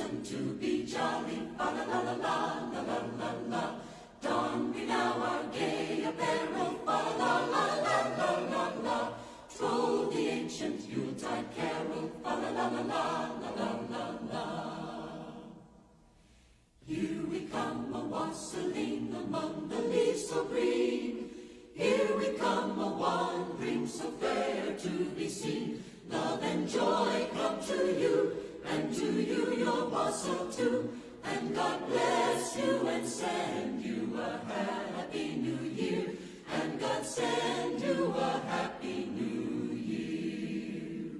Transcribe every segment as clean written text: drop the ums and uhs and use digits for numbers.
reason to be jolly. Fa la la la la la la la la. Don we now our gay apparel. Fa la la la la la la. Troll the ancient Yuletide carol. Fa la la la la la la la la. Here we come a wassailing among the leaves so green. Here we come a wandering so fair to be seen. Love and joy come to you, and to you your wassail too. And God bless you and send you a happy new year. And God send you a happy new year.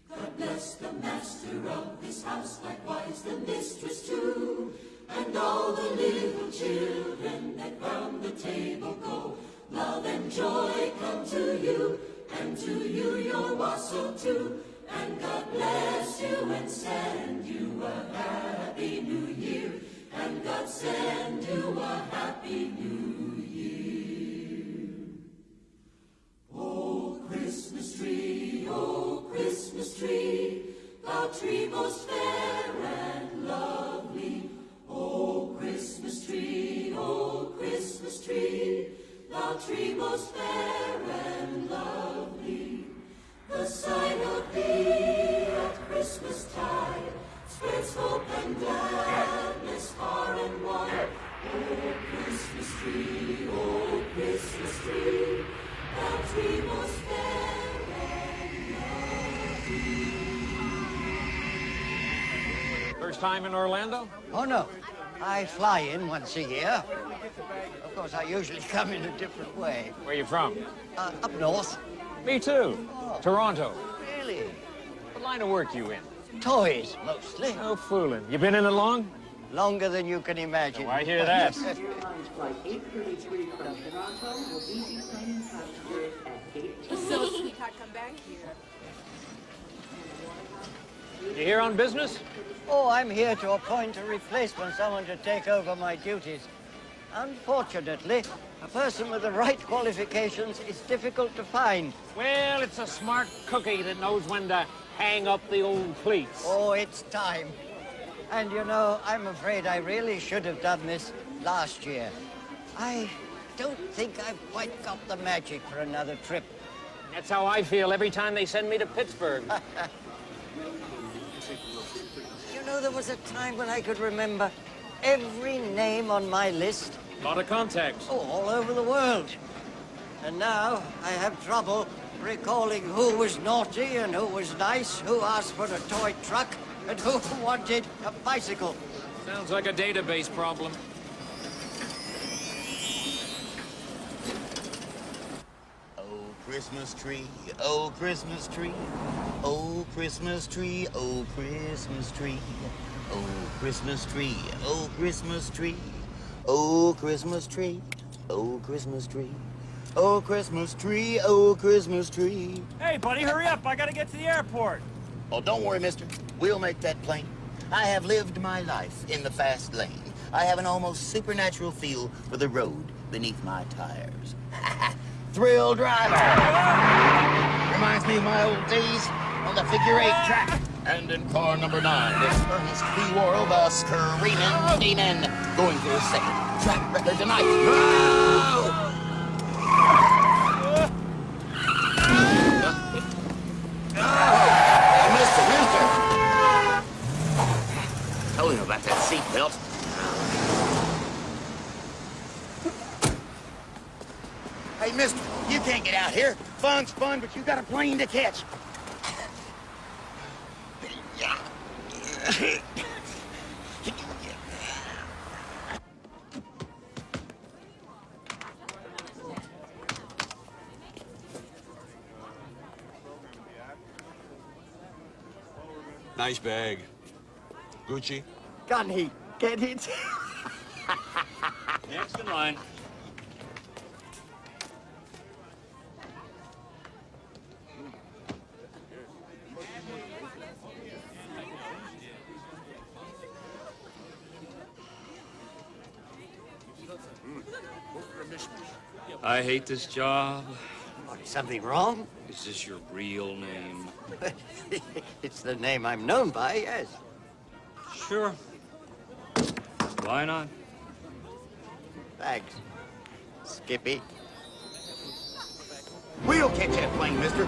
God bless the master of this house, likewise the mistress too. And all the little children that round the table go. Love and joy come to you, and to you your wassail too. And God bless you and send you a happy new year. And God send you a happy new year. Oh, Christmas tree, thou tree most fair and lovely. Oh, Christmas tree, thou tree most fair and lovely. The sight of thee at Christmas tide spreads hope and gladness far and wide. Oh, Christmas tree, thou tree most fair and lovely. First time in Orlando? Oh, no. I fly in once a year. Of course, I usually come in a different way. Where are you from? Up north. Me too. Oh. Toronto. Really? What line of work you in? Toys, mostly. No fooling. You been in it long? Longer than you can imagine. Oh, I hear that. Flight 833 from Toronto will be departing passengers at 8:10. So we can't come back here. You here on business? Oh, I'm here to appoint a replacement, someone to take over my duties. Unfortunately, a person with the right qualifications is difficult to find. Well, it's a smart cookie that knows when to hang up the old cleats. Oh, it's time. And you know, I'm afraid I really should have done this last year. I don't think I've quite got the magic for another trip. That's how I feel every time they send me to Pittsburgh. You know, there was a time when I could remember every name on my list. A lot of contacts. Oh, all over the world. And now I have trouble recalling who was naughty and who was nice, who asked for a toy truck, and who wanted a bicycle. Sounds like a database problem. Oh, Christmas tree, oh, Christmas tree, oh, Christmas tree, oh, Christmas tree, oh, Christmas tree, oh, Christmas tree, oh, Christmas tree, oh, Christmas tree, oh, Christmas tree, oh, Christmas tree. Hey, buddy, hurry up. I gotta get to the airport. Oh, don't worry, mister. We'll make that plain. I have lived my life in the fast lane. I have an almost supernatural feel for the road beneath my tires. Thrill driver! Reminds me of my old days on the figure-8 track. And in car number 9, this Ernest P. Worrell, the screaming demon, going for his second track record tonight. Oh! Mister! Told him about that seatbelt. Hey, mister, you can't get out here. Fun's fun, but you got a plane to catch. Nice bag. Gucci? Can he get it? Next in line. I hate this job. What, something wrong? Is this your real name? It's the name I'm known by, yes. Sure. Why not? Thanks, Skippy. We'll catch that plane, mister.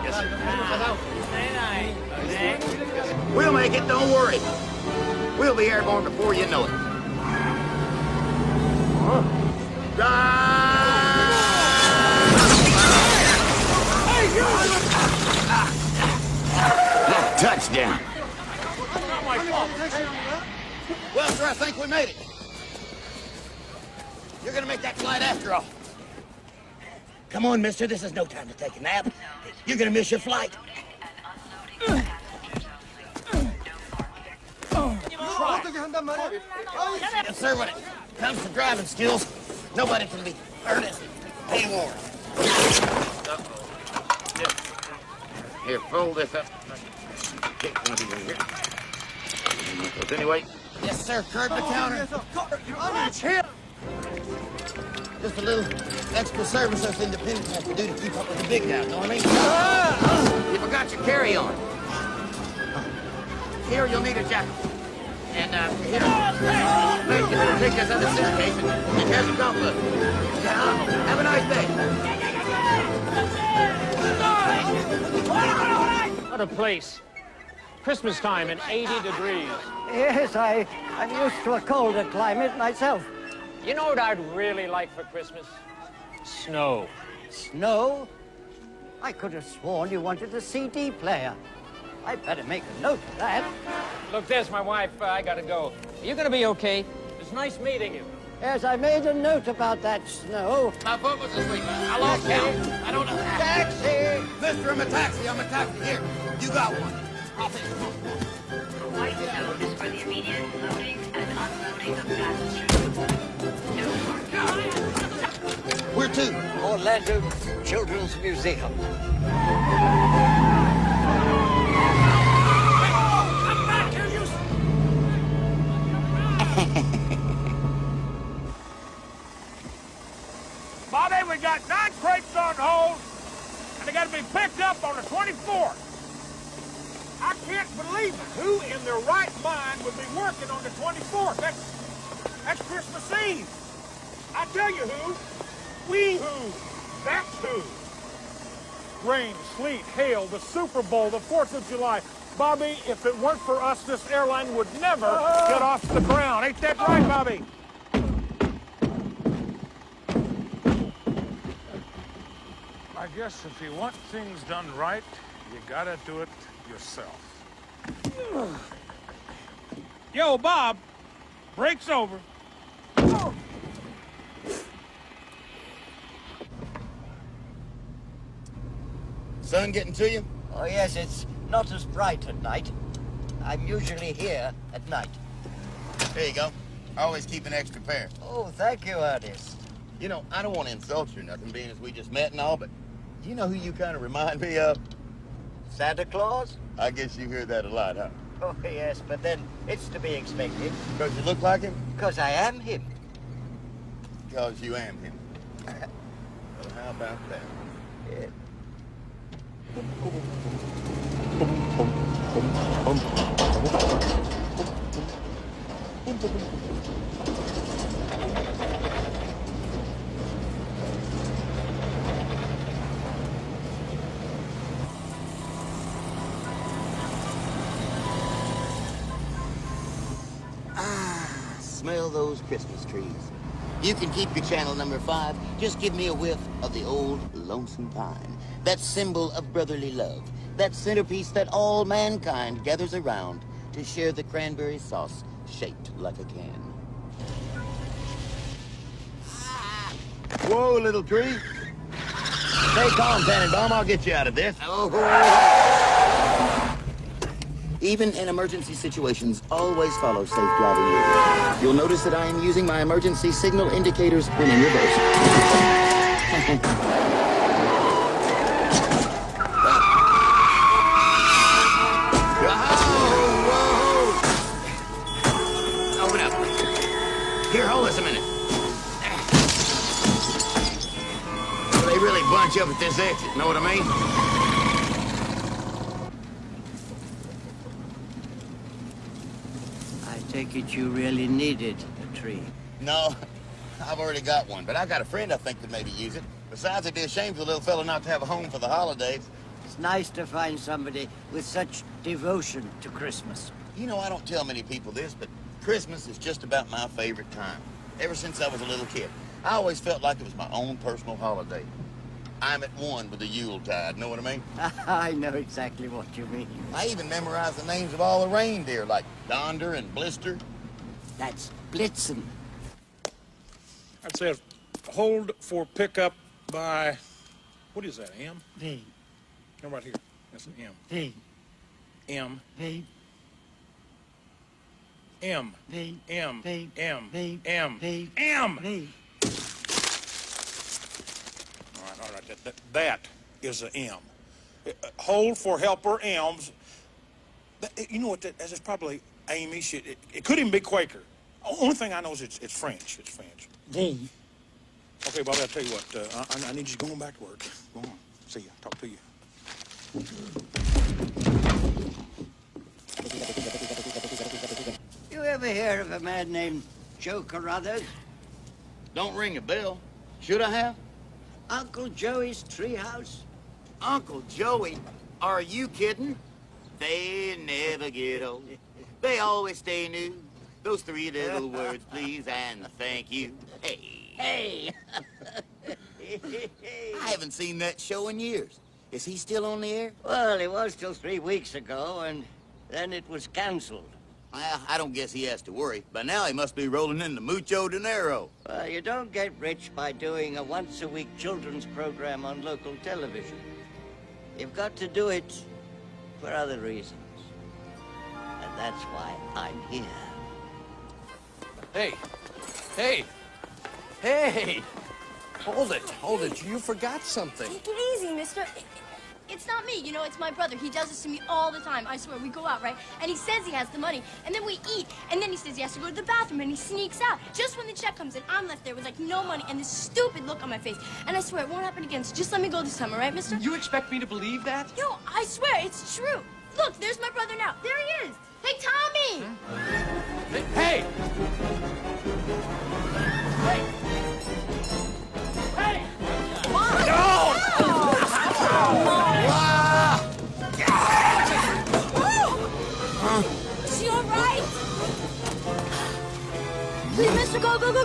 Yes, sir. We'll make it, don't worry. We'll be airborne before you know it. Touchdown. Well, sir, I think we made it. You're gonna make that flight after all. Come on, mister, this is no time to take a nap. You're gonna miss your flight. Yes, sir, when it comes to driving skills, nobody can be Ernest anymore. Here, fold this up. Anyway. Yes, sir, curb the counter. Just a little extra service us independents have to do to keep up with the big guys, know what I mean? You forgot your carry-on. Here, you'll need a jacket. And, here, take this other suitcase and here's a golf book. Have a nice day. What a place. Christmas time and 80 degrees. Yes, I'm used to a colder climate myself. You know what I'd really like for Christmas? Snow. Snow? I could have sworn you wanted a CD player. I'd better make a note of that. Look, there's my wife. I gotta go. Are you gonna be okay? It's nice meeting you. Yes, I made a note about that snow. My foot was asleep. I lost count. I don't know. Taxi! Mister, I'm a taxi. I'm a taxi. Here, you got one. I'll take it. White zone is for the immediate loading and unloading of passengers. No parking. Where to? Orlando Children's Museum. Bobby, we got 9 crates on hold, and they got to be picked up on the 24th. I can't believe it. Who in their right mind would be working on the 24th? That's Christmas Eve. I tell you who. We who. That's who. Rain, sleet, hail, the Super Bowl, the 4th of July. Bobby, if it weren't for us, this airline would never get off the ground. Ain't that right, Bobby? I guess if you want things done right, you gotta do it yourself. Yo, Bob, break's over. Sun getting to you? Oh, yes, it's not as bright at night. I'm usually here at night. There you go. Always keep an extra pair. Oh, thank you, Ernest. You know, I don't want to insult you or nothing, being as we just met and all, but do you know who you kind of remind me of? Santa Claus? I guess you hear that a lot, huh? Oh, yes, but then it's to be expected. Because you look like him? Because I am him. Because you am him. Well, how about that? Yeah. Smell those Christmas trees. You can keep your channel number 5. Just give me a whiff of the old lonesome pine. That symbol of brotherly love. That centerpiece that all mankind gathers around to share the cranberry sauce shaped like a can. Whoa, little tree. Stay calm, Tannenbaum. I'll get you out of this. Even in emergency situations, always follow safe driving rules. You'll notice that I am using my emergency signal indicators when in reverse. Whoa! Open up. Here, hold this a minute. They really bunch up at this exit, know what I mean? take it you really needed a tree. No, I've already got one, but I got a friend I think could maybe use it. Besides, it'd be a shame for the little fella not to have a home for the holidays. It's nice to find somebody with such devotion to Christmas. You know, I don't tell many people this, but Christmas is just about my favorite time. Ever since I was a little kid, I always felt like it was my own personal holiday. I'm at one with the Yuletide, know what I mean? I know exactly what you mean. I even memorized the names of all the reindeer, like Donder and Blister. That's Blitzen. That says hold for pickup by, what is that, M? V. Come right here. That's an M. V. M. V. M. V. M. V. M. V. M. V. M. V. All right. That is an M. Hold for helper M's. You know what? That is probably Amish. It could even be Quaker. Only thing I know is it's French. It's French. V. Okay, Bobby, I'll tell you what. I need you going back to work. Go on. See ya. Talk to you. You ever hear of a man named Joe Carruthers? Don't ring a bell. Should I have? Uncle Joey's treehouse? Uncle Joey? Are you kidding? They never get old. They always stay new. Those three little words, please and thank you. Hey. Hey! I haven't seen that show in years. Is he still on the air? Well, he was till 3 weeks ago, and then it was canceled. Well, I don't guess he has to worry. By now he must be rolling in the mucho dinero. Well, you don't get rich by doing a once-a-week children's program on local television. You've got to do it for other reasons. And that's why I'm here. Hey! Hey! Hey! Hold it. You forgot something. Take it easy, mister. It's not me, you know, it's my brother. He does this to me all the time. I swear, we go out, right? And he says he has the money, and then we eat, and then he says he has to go to the bathroom, and he sneaks out. Just when the check comes in, I'm left there with, like, no money and this stupid look on my face. And I swear, it won't happen again, so just let me go this time, all right, mister? You expect me to believe that? No, I swear, it's true. Look, there's my brother now. There he is. Hey, Tommy! Hey! Is she all right? Please, mister, go. Dude,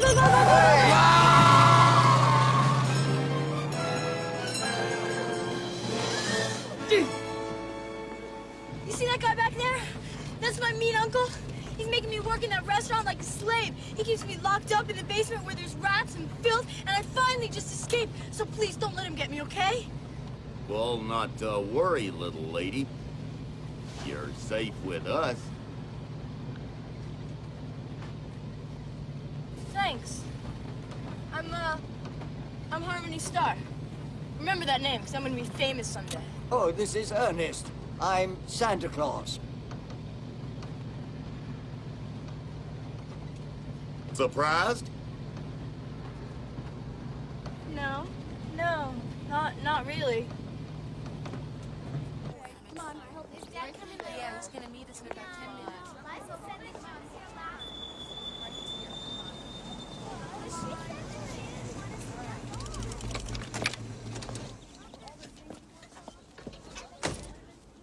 you see that guy back there? That's my mean uncle. He's making me work in that restaurant like a slave. He keeps me locked up in the basement where there's rats and filth, and I finally just escaped. So please don't let him get me, okay? Well, not to worry, little lady. You're safe with us. Thanks. I'm Harmony Star. Remember that name, because I'm going to be famous someday. Oh, this is Ernest. I'm Santa Claus. Surprised? No, not really. Come on, is Dad coming later? Yeah, he's gonna meet us in about 10 minutes.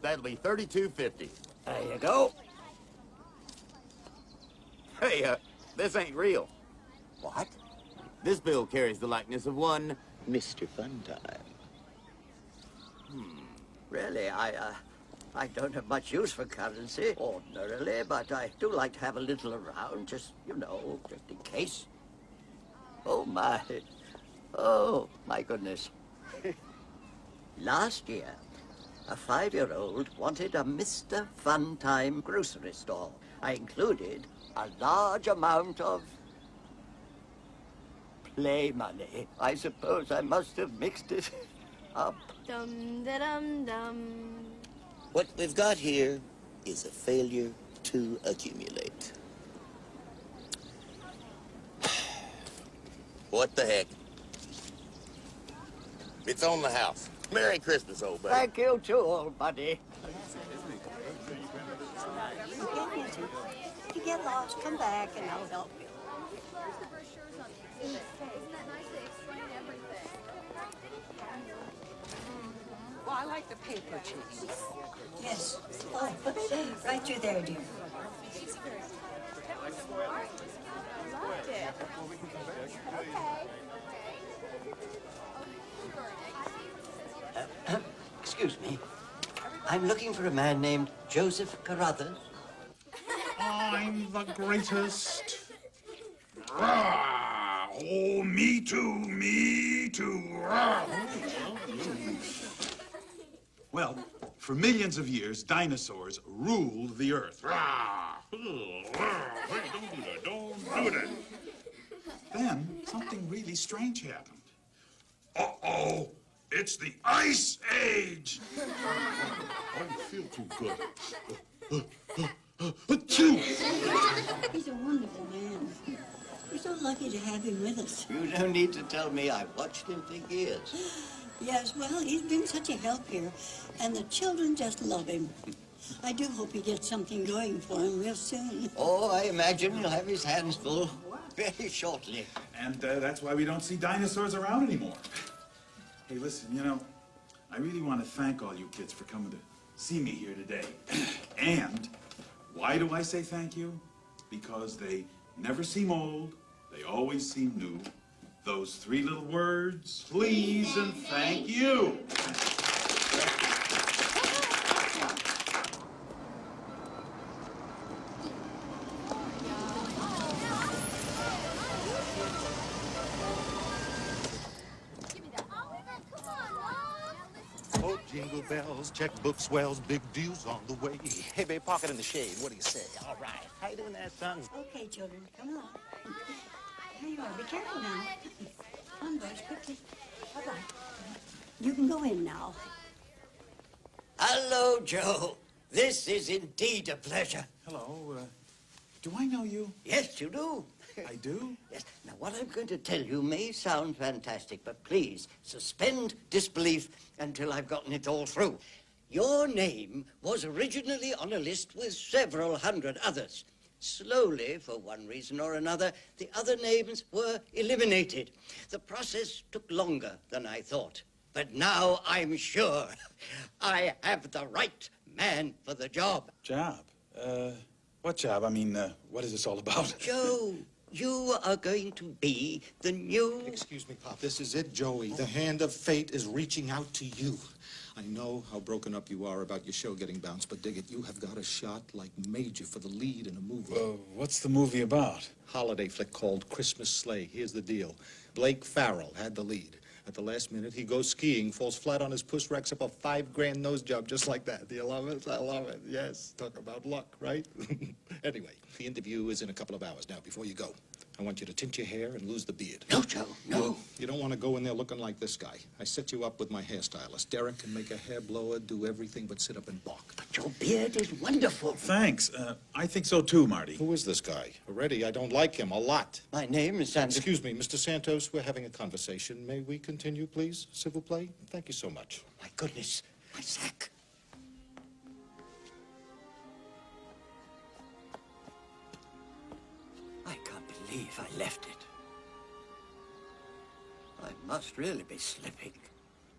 That'll be $32.50. There you go. Hey, this ain't real. What? This bill carries the likeness of one Mr. Funtime. Really, I don't have much use for currency ordinarily, but I do like to have a little around, just, you know, just in case. Oh, my goodness. Last year, a 5-year-old wanted a Mr. Funtime grocery store. I included a large amount of play money. I suppose I must have mixed it up. Dum-da-dum-dum. What we've got here is a failure to accumulate. What the heck? It's on the house. Merry Christmas, old buddy. Thank you too, old buddy. If you get lost, come back and I'll help you. Well, I like the paper cheese. Yes. Oh, right through there, dear. Excuse me. I'm looking for a man named Joseph Carruthers. I'm the greatest. Rah! Oh, me too, me too. Rah! Well, for millions of years, dinosaurs ruled the earth. Rah! Hey, don't do that, don't do that. Then something really strange happened. Uh-oh, it's the Ice Age. I don't feel too good. He's a wonderful man. We're so lucky to have him with us. You don't need to tell me. I've watched him for years. Yes, well, he's been such a help here, and the children just love him. I do hope he gets something going for him real soon. Oh, I imagine he'll have his hands full very shortly. And that's why we don't see dinosaurs around anymore. Hey, listen, you know, I really want to thank all you kids for coming to see me here today. And why do I say thank you? Because they never seem old, they always seem new. Those three little words, please and thank you. Oh, jingle bells, checkbook swells, big deals on the way. Hey, babe, park it in the shade. What do you say? All right. How you doing there, son? Okay, children, come along. Here you are. Be careful now. Come on, boys, quickly. Bye-bye. You can go in now. Hello, Joe. This is indeed a pleasure. Hello, do I know you? Yes, you do. I do? Yes. Now, what I'm going to tell you may sound fantastic, but please suspend disbelief until I've gotten it all through. Your name was originally on a list with several hundred others. Slowly, for one reason or another, the other names were eliminated. The process took longer than I thought. But now I'm sure I have the right man for the job. Job? What job? I mean, what is this all about? Joe, you are going to be the new... Excuse me, Pop. This is it, Joey. The hand of fate is reaching out to you. I know how broken up you are about your show getting bounced, but dig it, you have got a shot like major for the lead in a movie. What's the movie about? Holiday flick called Christmas Sleigh. Here's the deal. Blake Farrell had the lead. At the last minute, he goes skiing, falls flat on his puss, racks up a $5,000 nose job just like that. Do you love it? I love it. Yes. Talk about luck, right? Anyway, the interview is in a couple of hours. Now, before you go, I want you to tint your hair and lose the beard. No, Joe, no. You don't want to go in there looking like this guy. I set you up with my hairstylist. Derek can make a hair blower, do everything but sit up and balk. But your beard is wonderful. Thanks. I think so too, Marty. Who is this guy? Already, I don't like him a lot. My name is Santos. Excuse me, Mr. Santos, we're having a conversation. May we continue, please? Civil play? Thank you so much. My goodness, my sack. I can't believe I left it. I must really be slipping.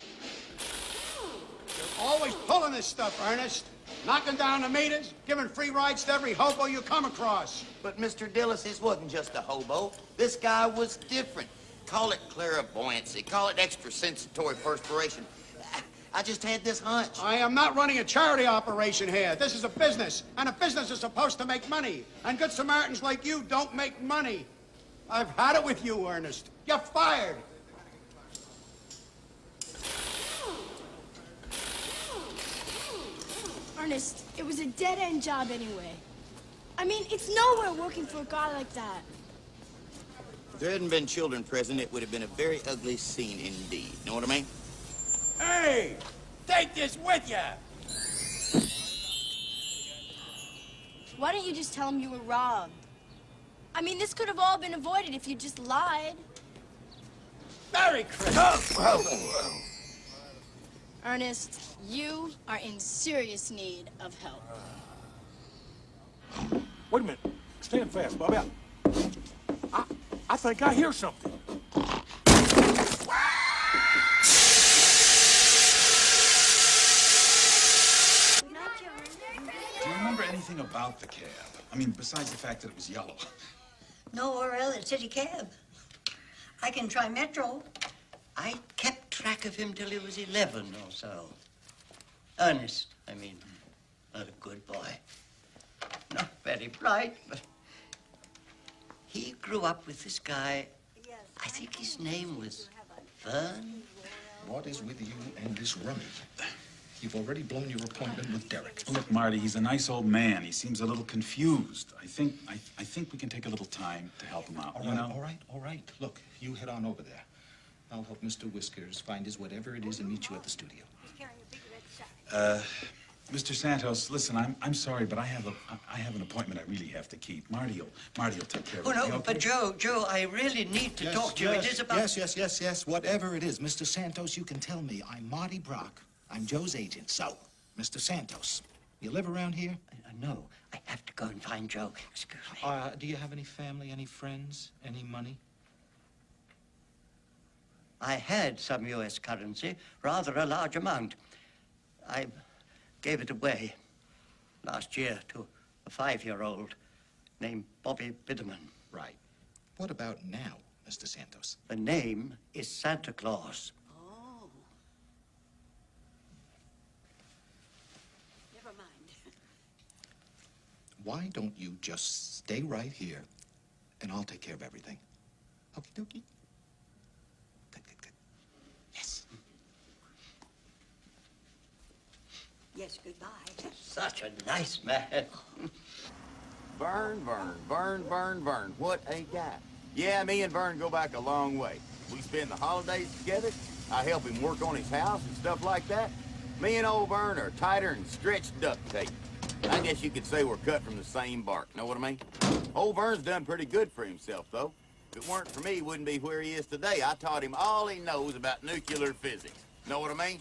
You're always pulling this stuff, Ernest. Knocking down the meters, giving free rides to every hobo you come across. But Mr. Dillis, this wasn't just a hobo. This guy was different. Call it clairvoyancy. Call it extrasensitory perspiration. I just had this hunch. I am not running a charity operation here. This is a business, and a business is supposed to make money. And good Samaritans like you don't make money. I've had it with you, Ernest. You're fired. Ernest, it was a dead-end job anyway. I mean, it's nowhere working for a guy like that. If there hadn't been children present, it would have been a very ugly scene indeed. Know what I mean? Hey, take this with you. Why don't you just tell him you were robbed? I mean, this could have all been avoided if you just lied. Merry Christmas. Ernest, You are in serious need of help. Wait a minute. Stand fast, Bobby. I think I hear something. Do you remember anything about the cab? I mean, besides the fact that it was yellow. No, or else it's city cab. I can try Metro. I kept track of him till he was 11 or so. Ernest, I mean. Not a good boy. Not very bright, but he grew up with this guy. I think his name was Vern. What is with you and this rummy? You've already blown your appointment with Derek. Look, Marty, he's a nice old man. He seems a little confused. I think we can take a little time to help him out. All right, all right. Look, you head on over there. I'll help Mr. Whiskers find his whatever it is and meet you at the studio. Mr. Santos, listen, I'm sorry, but I have an appointment I really have to keep. Marty will take care of it. Oh, no, but Joe, I really need to talk to you. It is about... Yes. Whatever it is, Mr. Santos, you can tell me. I'm Marty Brock. I'm Joe's agent. So, Mr. Santos, you live around here? No, I have to go and find Joe. Excuse me. Do you have any family, any friends, any money? I had some U.S. currency, rather a large amount. I gave it away last year to a 5-year-old named Bobby Biderman. Right. What about now, Mr. Santos? The name is Santa Claus. Oh. Never mind. Why don't you just stay right here, and I'll take care of everything? Okie dokie. Good. Yes. Yes, goodbye. Such a nice man. Vern. What a guy. Yeah, me and Vern go back a long way. We spend the holidays together. I help him work on his house and stuff like that. Me and old Vern are tighter than stretched duct tape. I guess you could say we're cut from the same bark, know what I mean? Old Vern's done pretty good for himself, though. If it weren't for me, he wouldn't be where he is today. I taught him all he knows about nuclear physics. Know what I mean?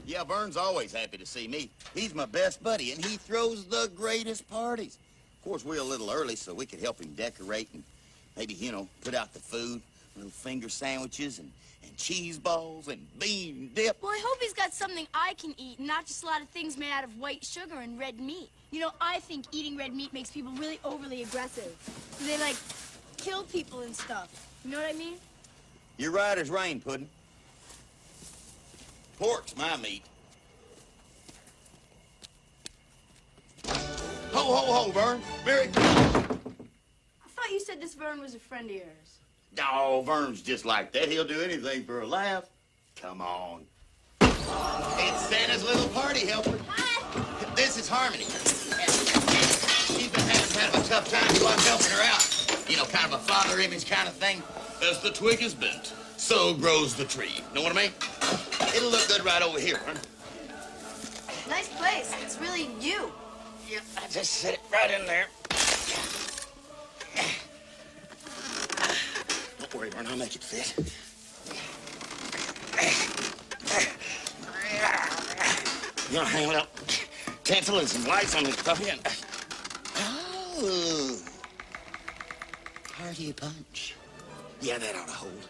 Yeah, Vern's always happy to see me. He's my best buddy, and he throws the greatest parties. Of course, we're a little early, so we could help him decorate and maybe, put out the food. Little finger sandwiches and cheese balls and bean dip. Well, I hope he's got something I can eat, not just a lot of things made out of white sugar and red meat. I think eating red meat makes people really overly aggressive. They, kill people and stuff. You know what I mean? You're right as rain, Puddin'. Pork's my meat. Ho, Vern. Merry Christmas. I thought you said this Vern was a friend of yours. Oh, Vern's just like that. He'll do anything for a laugh. Come on. It's Santa's little party helper. Hi. This is Harmony. She's been having kind of a tough time, so I'm helping her out. Kind of a father image kind of thing. As the twig is bent, so grows the tree. Know what I mean? It'll look good right over here, Vern. Nice place. It's really you. Yeah, I just set it right in there. Don't worry, Vern, I'll make it fit. Hang it up. Tinsel and some lights on this puppy and... Oh. Party punch. Yeah, that ought to hold.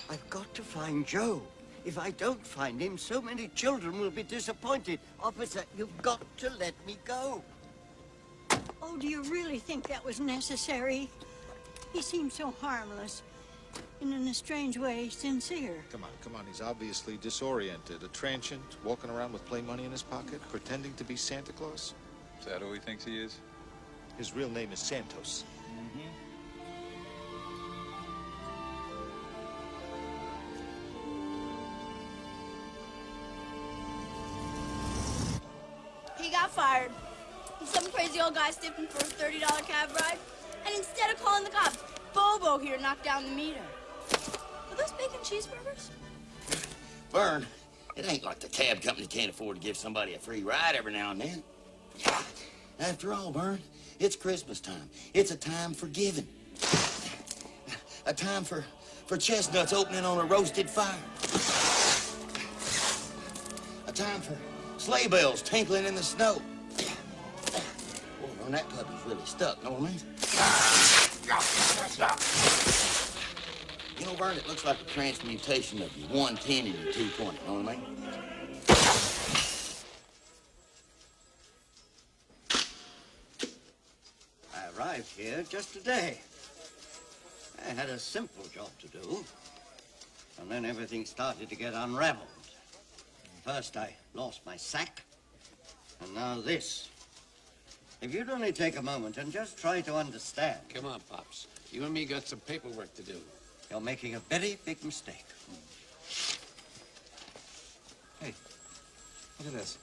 I've got to find Joe. If I don't find him, so many children will be disappointed. Officer, you've got to let me go. Oh, do you really think that was necessary? He seemed so harmless. And in a strange way, sincere. Come on. He's obviously disoriented. A transient, walking around with play money in his pocket, pretending to be Santa Claus. Is that who he thinks he is? His real name is Santos. He got fired. Some crazy old guy stiffed him for a $30 cab ride. And instead of calling the cops, Bobo here knocked down the meter. Are those bacon cheeseburgers? Vern, it ain't like the cab company can't afford to give somebody a free ride every now and then. After all, Vern, It's Christmas time. It's a time for giving. A time for chestnuts opening on a roasted fire. A time for sleigh bells tinkling in the snow. Oh, and that puppy's really stuck, know what I mean? You know, Vern, it looks like a transmutation of your 110 and your 220, know what I mean? I arrived here just today. I had a simple job to do, and then everything started to get unraveled. First, I lost my sack, and now this. If you'd only take a moment and just try to understand. Come on, Pops. You and me got some paperwork to do. You're making a very big mistake. Hey, look at this.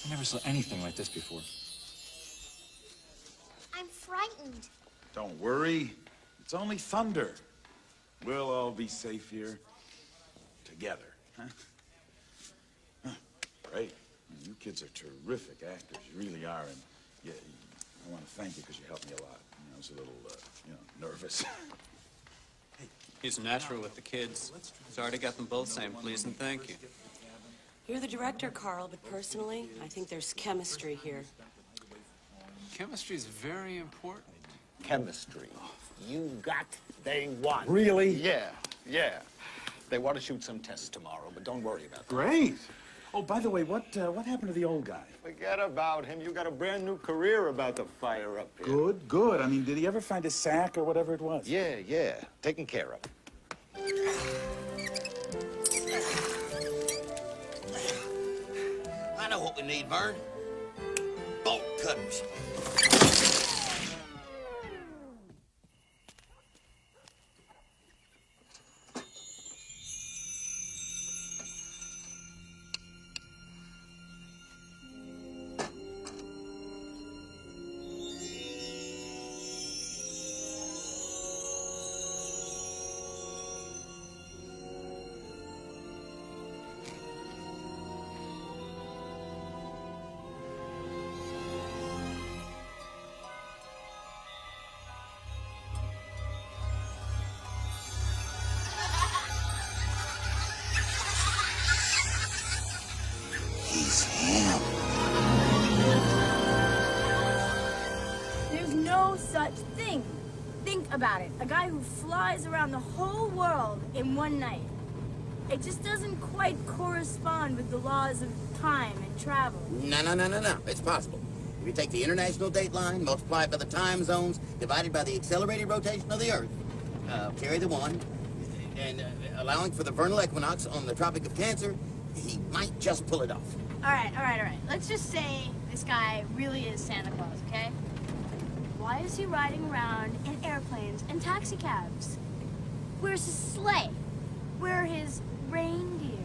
I never saw anything like this before. I'm frightened. Don't worry. It's only thunder. We'll all be safe here together. Huh? Huh. Great. You kids are terrific actors. You really are. And yeah, I want to thank you because you helped me a lot. I was a little, nervous. He's natural with the kids. Sorry to get them both saying please and thank you. You're the director, Carl, but personally, I think there's chemistry here. Chemistry is very important. Chemistry. You got, they want. Really? Yeah. They want to shoot some tests tomorrow, but don't worry about that. Great. Oh, by the way, what happened to the old guy? Forget about him. You got a brand new career about to fire up here. Good. I mean, did he ever find his sack or whatever it was? Yeah. Taken care of. I know what we need, Vern. Bolt cutters. He's him. There's no such thing. Think about it. A guy who flies around the whole world in one night. It just doesn't quite correspond with the laws of time and travel. No. It's possible. If you take the international date line, multiply it by the time zones, divided by the accelerated rotation of the Earth, carry the one, and allowing for the vernal equinox on the Tropic of Cancer, he might just pull it off. All right. Let's just say this guy really is Santa Claus, okay? Why is he riding around in airplanes and taxi cabs? Where's his sleigh? Where are his reindeer?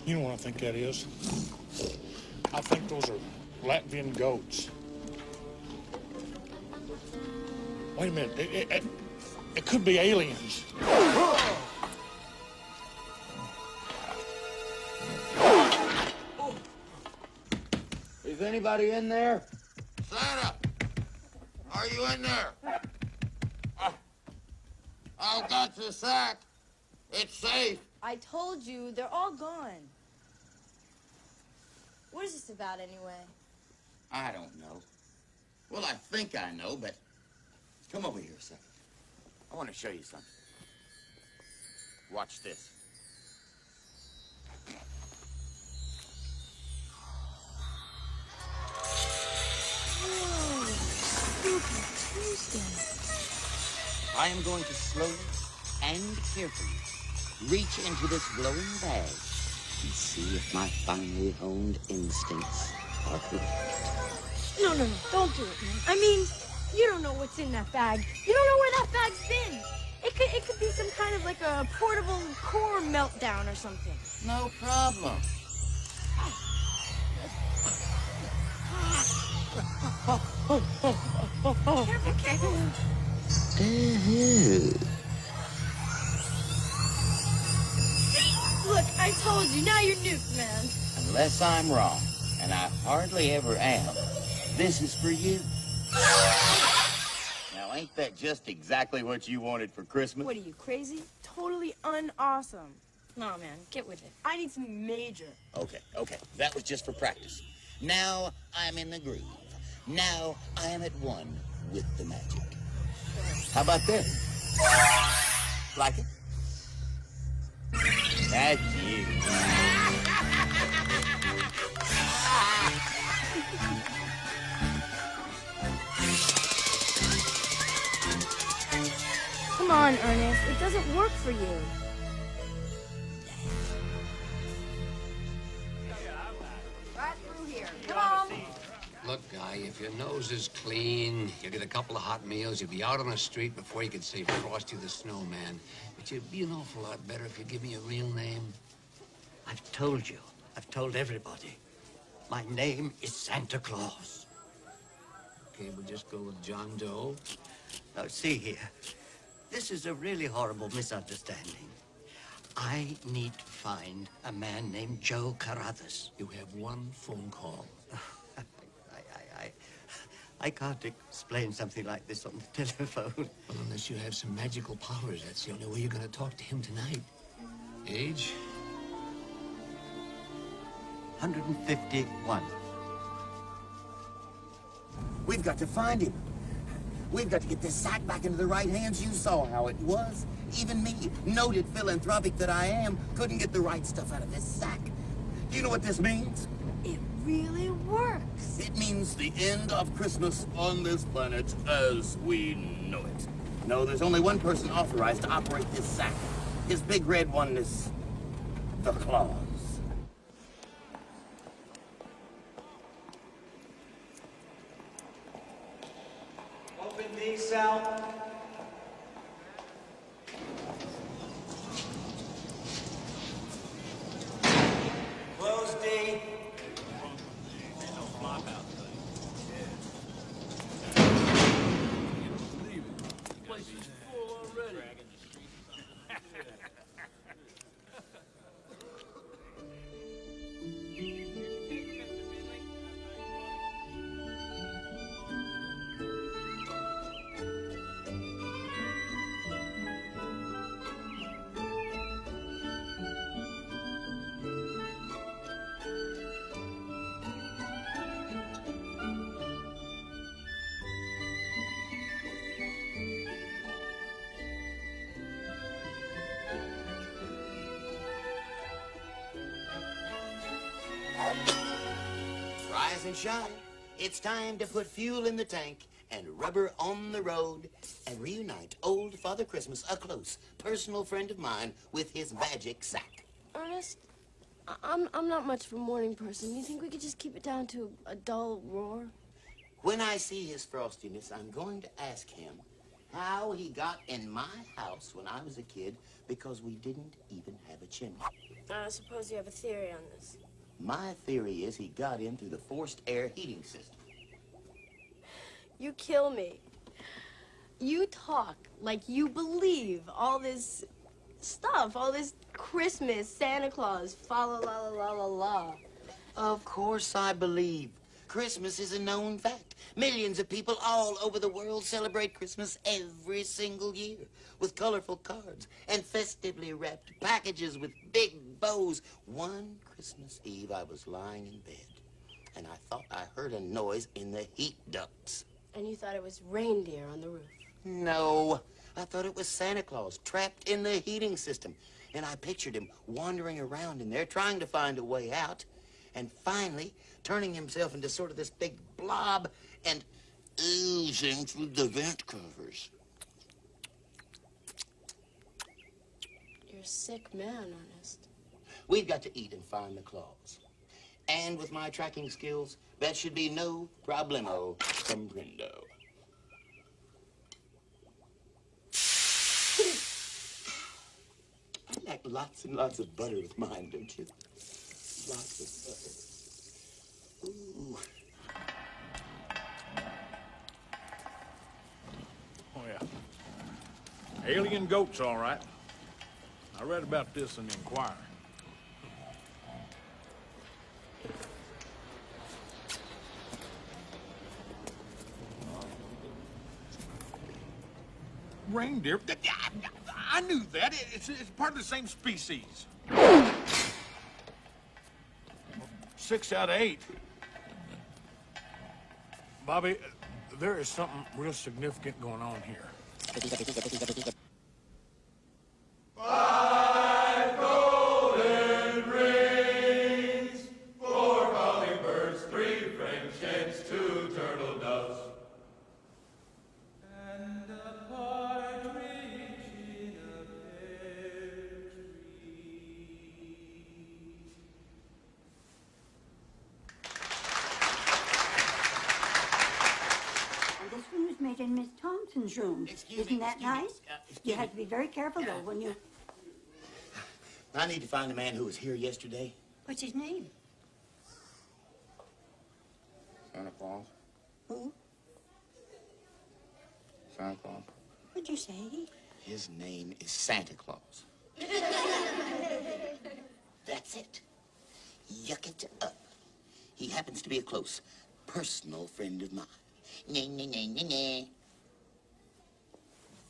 You know what I think that is? I think those are Latvian goats. Wait a minute. It could be aliens. Is anybody in there? Santa! Are you in there? I've got your sack. It's safe. I told you, they're all gone. What is this about, anyway? I don't know. Well, I think I know, but come over here a second. I want to show you something. Watch this. Whoa, spooky Tuesday. I am going to slowly and carefully reach into this glowing bag and see if my finely honed instincts are correct. No, don't do it, man. I mean, you don't know what's in that bag. You don't know where that bag's been. It could be some kind of like a portable core meltdown or something. No problem. Careful, careful. Look, I told you. Now you're nuked, man. Unless I'm wrong, and I hardly ever am, this is for you. Now, ain't that just exactly what you wanted for Christmas? What are you, crazy? Totally unawesome. No, man, get with it. I need something major. Okay. That was just for practice. Now I'm in the groove. Now I am at one with the magic. How about this? Like it? That's you. Come on, Ernest. It doesn't work for you. Right through here. Come on. Look, Guy, if your nose is clean, you get a couple of hot meals, you'll be out on the street before you can say Frosty the Snowman. But you'd be an awful lot better if you give me a real name. I've told you. I've told everybody. My name is Santa Claus. Okay, we'll just go with John Doe. Now, see here. This is a really horrible misunderstanding. I need to find a man named Joe Carruthers. You have one phone call. I can't explain something like this on the telephone. Well, unless you have some magical powers, that's the only way you're going to talk to him tonight. Age? 151. We've got to find him. We've got to get this sack back into the right hands. You saw how it was. Even me, noted philanthropic that I am, couldn't get the right stuff out of this sack. Do you know what this means? It really works. It means the end of Christmas on this planet as we know it. No, there's only one person authorized to operate this sack. His big red one is the Claus. Open these, Sal. Close D. Rise and shine. It's time to put fuel in the tank and rubber on the road and reunite old Father Christmas, a close personal friend of mine, with his magic sack. Ernest, I'm not much of a morning person. You think we could just keep it down to a dull roar? When I see his frostiness, I'm going to ask him how he got in my house when I was a kid, because we didn't even have a chimney. I suppose you have a theory on this. My theory is he got in through the forced air heating system. You kill me. You talk like you believe all this stuff, all this Christmas, Santa Claus, fa la la la la la. Of course I believe. Christmas is a known fact. Millions of people all over the world celebrate Christmas every single year with colorful cards and festively wrapped packages with big bows. One Christmas Eve, I was lying in bed, and I thought I heard a noise in the heat ducts. And you thought it was reindeer on the roof? No, I thought it was Santa Claus trapped in the heating system. And I pictured him wandering around in there trying to find a way out, and finally turning himself into sort of this big blob and oozing through the vent covers. You're a sick man, Ernest. We've got to eat and find the Claus. And with my tracking skills, that should be no problemo comprendo. I like lots and lots of butter with mine, don't you? Lots of butter. Ooh. Alien goats, all right. I read about this in the Inquirer. Reindeer? I knew that. It's part of the same species. 6 out of 8. Bobby, there is something real significant going on here. 5 golden rings, 4 hummingbirds, 3 French hens, 2 turtle doves, and a partridge in a pear This one was made in Miss Thompson's room. Isn't that nice? You have to be very careful, though, when you... I need to find the man who was here yesterday. What's his name? Santa Claus? Who? Santa Claus? What'd you say? His name is Santa Claus. That's it. Yuck it up. He happens to be a close, personal friend of mine. Nah, nah, nah, nah, nah.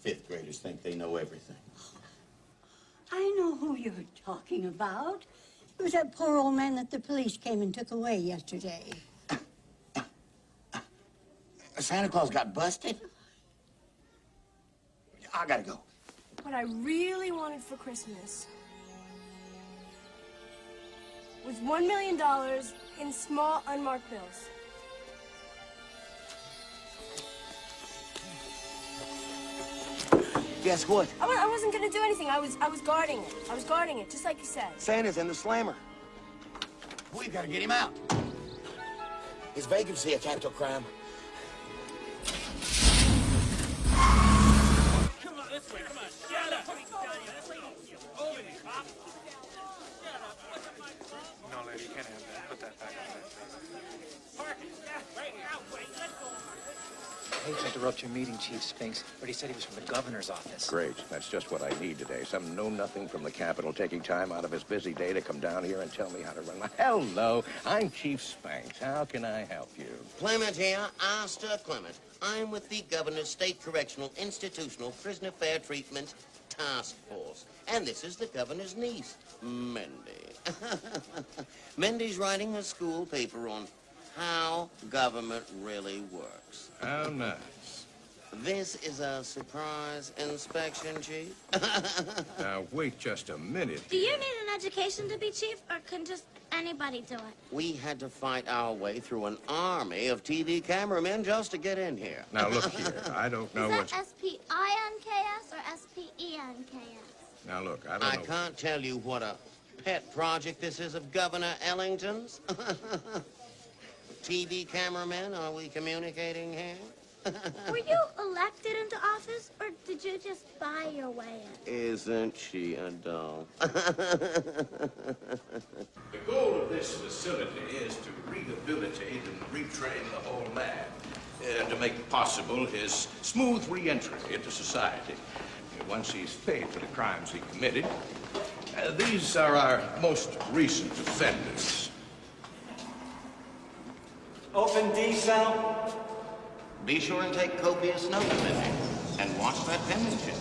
5th graders think they know everything. I know who you're talking about. It was that poor old man that the police came and took away yesterday. Santa Claus got busted? I gotta go. What I really wanted for Christmas was $1 million in small unmarked bills. Guess what? I wasn't gonna do anything. I was guarding it. I was guarding it, just like you said. Santa's in the slammer. We've got to get him out. Is vagrancy a capital crime? Come on, this way, come on. Shut up. Over here, cop. No, lady, you can't have that. Put that back on that. Park it. Right here. Wait, let's go. I hate to interrupt your meeting, Chief Spinks, but he said he was from the governor's office. Great. That's just what I need today. Some know-nothing from the Capitol taking time out of his busy day to come down here and tell me how to run my... Hello, I'm Chief Spinks. How can I help you? Clement here, Asta Clement. I'm with the Governor's State Correctional Institutional Prisoner Fair Treatment Task Force. And this is the Governor's niece, Mindy. Mindy's writing a school paper on how government really works. How nice. This is a surprise inspection, Chief. Now, wait just a minute. Do you need an education to be chief, or can just anybody do it? We had to fight our way through an army of TV cameramen just to get in here. Now, look here. I don't know what's... Is that S-P-I-N-K-S or S-P-E-N-K-S? Now, look, I don't know... I can't tell you what a pet project this is of Governor Ellington's. TV cameramen, are we communicating here? Were you elected into office, or did you just buy your way in? Isn't she a doll? The goal of this facility is to rehabilitate and retrain the whole man, to make possible his smooth re-entry into society once he's paid for the crimes he committed. These are our most recent offenders. Open D cell. Be sure and take copious notes, Mindy, and watch that penmanship.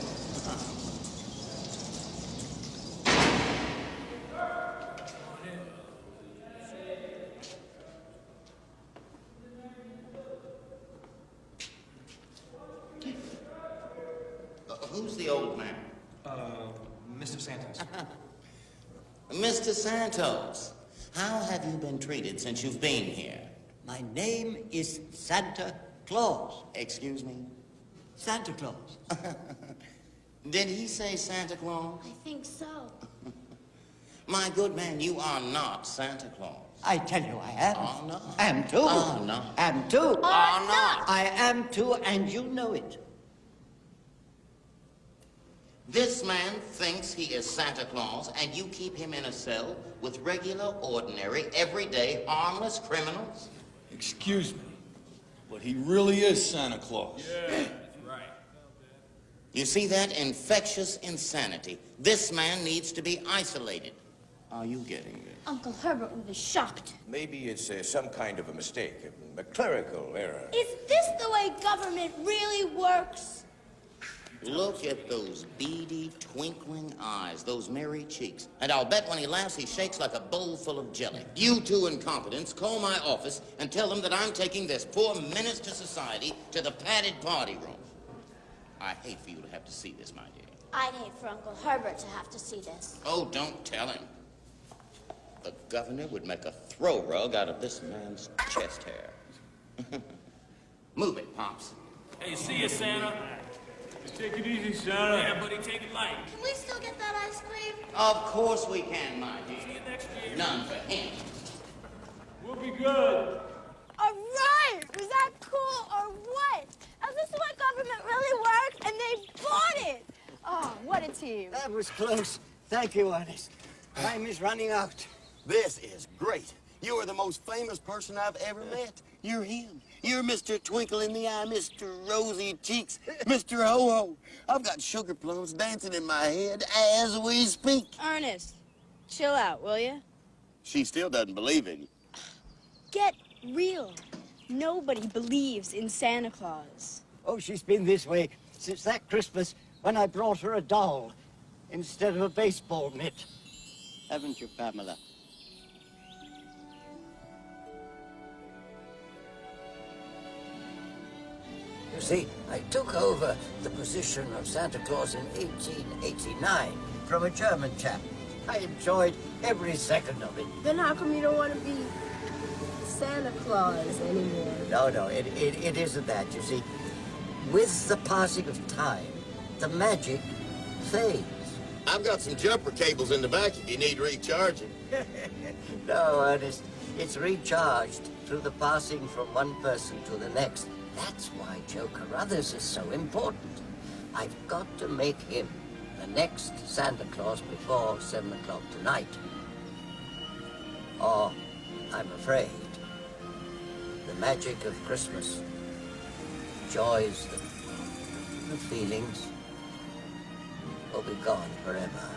Who's the old man? Mr. Santos. Mr. Santos, how have you been treated since you've been here? My name is Santa Claus. Excuse me? Santa Claus. Did he say Santa Claus? I think so. My good man, you are not Santa Claus. I tell you I am. Oh, no. Am too. Oh, no. Am too. Oh, no. I am too, and you know it. This man thinks he is Santa Claus, and you keep him in a cell with regular, ordinary, everyday, harmless criminals? Excuse me, but he really is Santa Claus. Yeah, that's right. You see that infectious insanity? This man needs to be isolated. Are you getting it? Uncle Herbert will be shocked. Maybe it's some kind of a mistake, a clerical error. Is this the way government really works? Look at those beady, twinkling eyes, those merry cheeks. And I'll bet when he laughs, he shakes like a bowl full of jelly. You two incompetents, call my office and tell them that I'm taking this poor menace to society to the padded party room. I hate for you to have to see this, my dear. I'd hate for Uncle Herbert to have to see this. Oh, don't tell him. The governor would make a throw rug out of this man's chest hair. Move it, Pops. Hey, see you, Santa. Take it easy, Santa. Yeah, buddy, take it light. Can we still get that ice cream? Of course we can, my dear. See you next year. None for him. We'll be good. All right! Was that cool or what? Is this the way government really works? And they bought it! Oh, what a team. That was close. Thank you, Ernest. Time is running out. This is great. You are the most famous person I've ever met. You're him. You're Mr. Twinkle in the Eye, Mr. Rosy Cheeks, Mr. Ho-Ho. I've got sugar plums dancing in my head as we speak. Ernest, chill out, will you? She still doesn't believe in you. Get real. Nobody believes in Santa Claus. Oh, she's been this way since that Christmas when I brought her a doll instead of a baseball mitt. Haven't you, Pamela? You see, I took over the position of Santa Claus in 1889 from a German chap. I enjoyed every second of it. Then how come you don't want to be Santa Claus anymore? No, it isn't that, you see. With the passing of time, the magic fades. I've got some jumper cables in the back if you need recharging. No, Ernest, it's recharged through the passing from one person to the next. That's why Joe Carruthers is so important. I've got to make him the next Santa Claus before 7 o'clock tonight. Or, I'm afraid, the magic of Christmas, joys, the feelings, will be gone forever.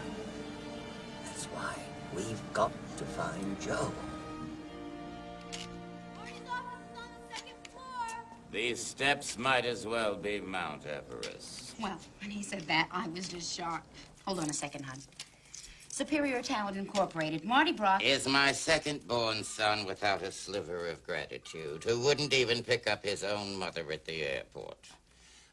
That's why we've got to find Joe. These steps might as well be Mount Everest. Well, when he said that, I was just shocked. Hold on a second, hon. Superior Talent Incorporated. Marty Brock Is my second-born son without a sliver of gratitude, who wouldn't even pick up his own mother at the airport.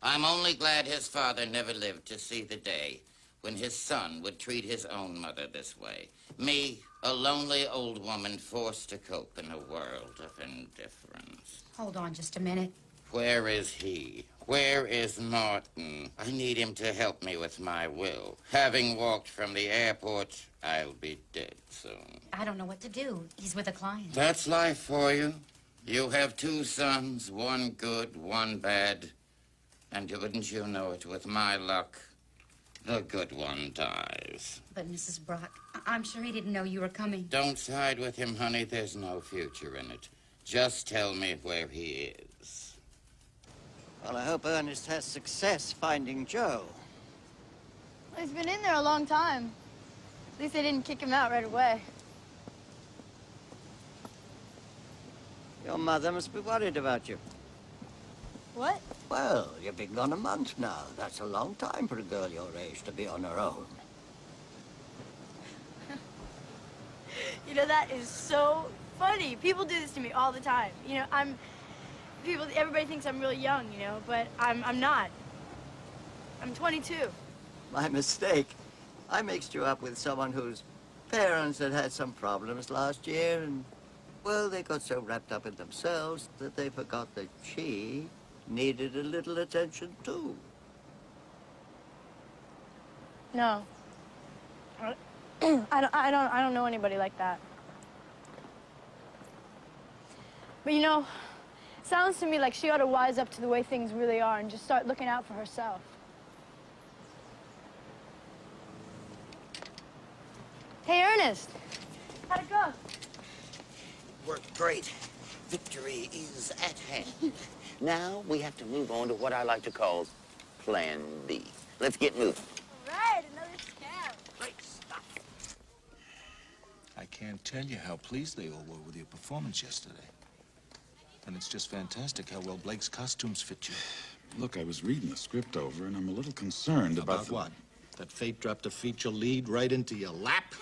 I'm only glad his father never lived to see the day when his son would treat his own mother this way. Me, a lonely old woman forced to cope in a world of indifference. Hold on just a minute. Where is he? Where is Martin? I need him to help me with my will. Having walked from the airport, I'll be dead soon. I don't know what to do. He's with a client. That's life for you. You have 2 sons, one good, one bad. And wouldn't you know it, with my luck, the good one dies. But, Mrs. Brock, I'm sure he didn't know you were coming. Don't side with him, honey. There's no future in it. Just tell me where he is. Well, I hope Ernest has success finding Joe. Well, he's been in there a long time. At least they didn't kick him out right away. Your mother must be worried about you. What? Well, you've been gone a month now. That's a long time for a girl your age to be on her own. You know, that is so funny. People do this to me all the time. You know, everybody thinks I'm really young, you know, but I'm not. I'm 22. My mistake. I mixed you up with someone whose parents had some problems last year, and, well, they got so wrapped up in themselves that they forgot that she needed a little attention, too. No. I don't know anybody like that. But you know, sounds to me like she ought to wise up to the way things really are and just start looking out for herself. Hey, Ernest. How'd it go? Worked great. Victory is at hand. Now we have to move on to what I like to call plan B. Let's get moving. Right, another scout. Great stuff. I can't tell you how pleased they all were with your performance yesterday. And it's just fantastic how well Blake's costumes fit you. Look, I was reading the script over, and I'm a little concerned about what? That fate dropped a feature lead right into your lap?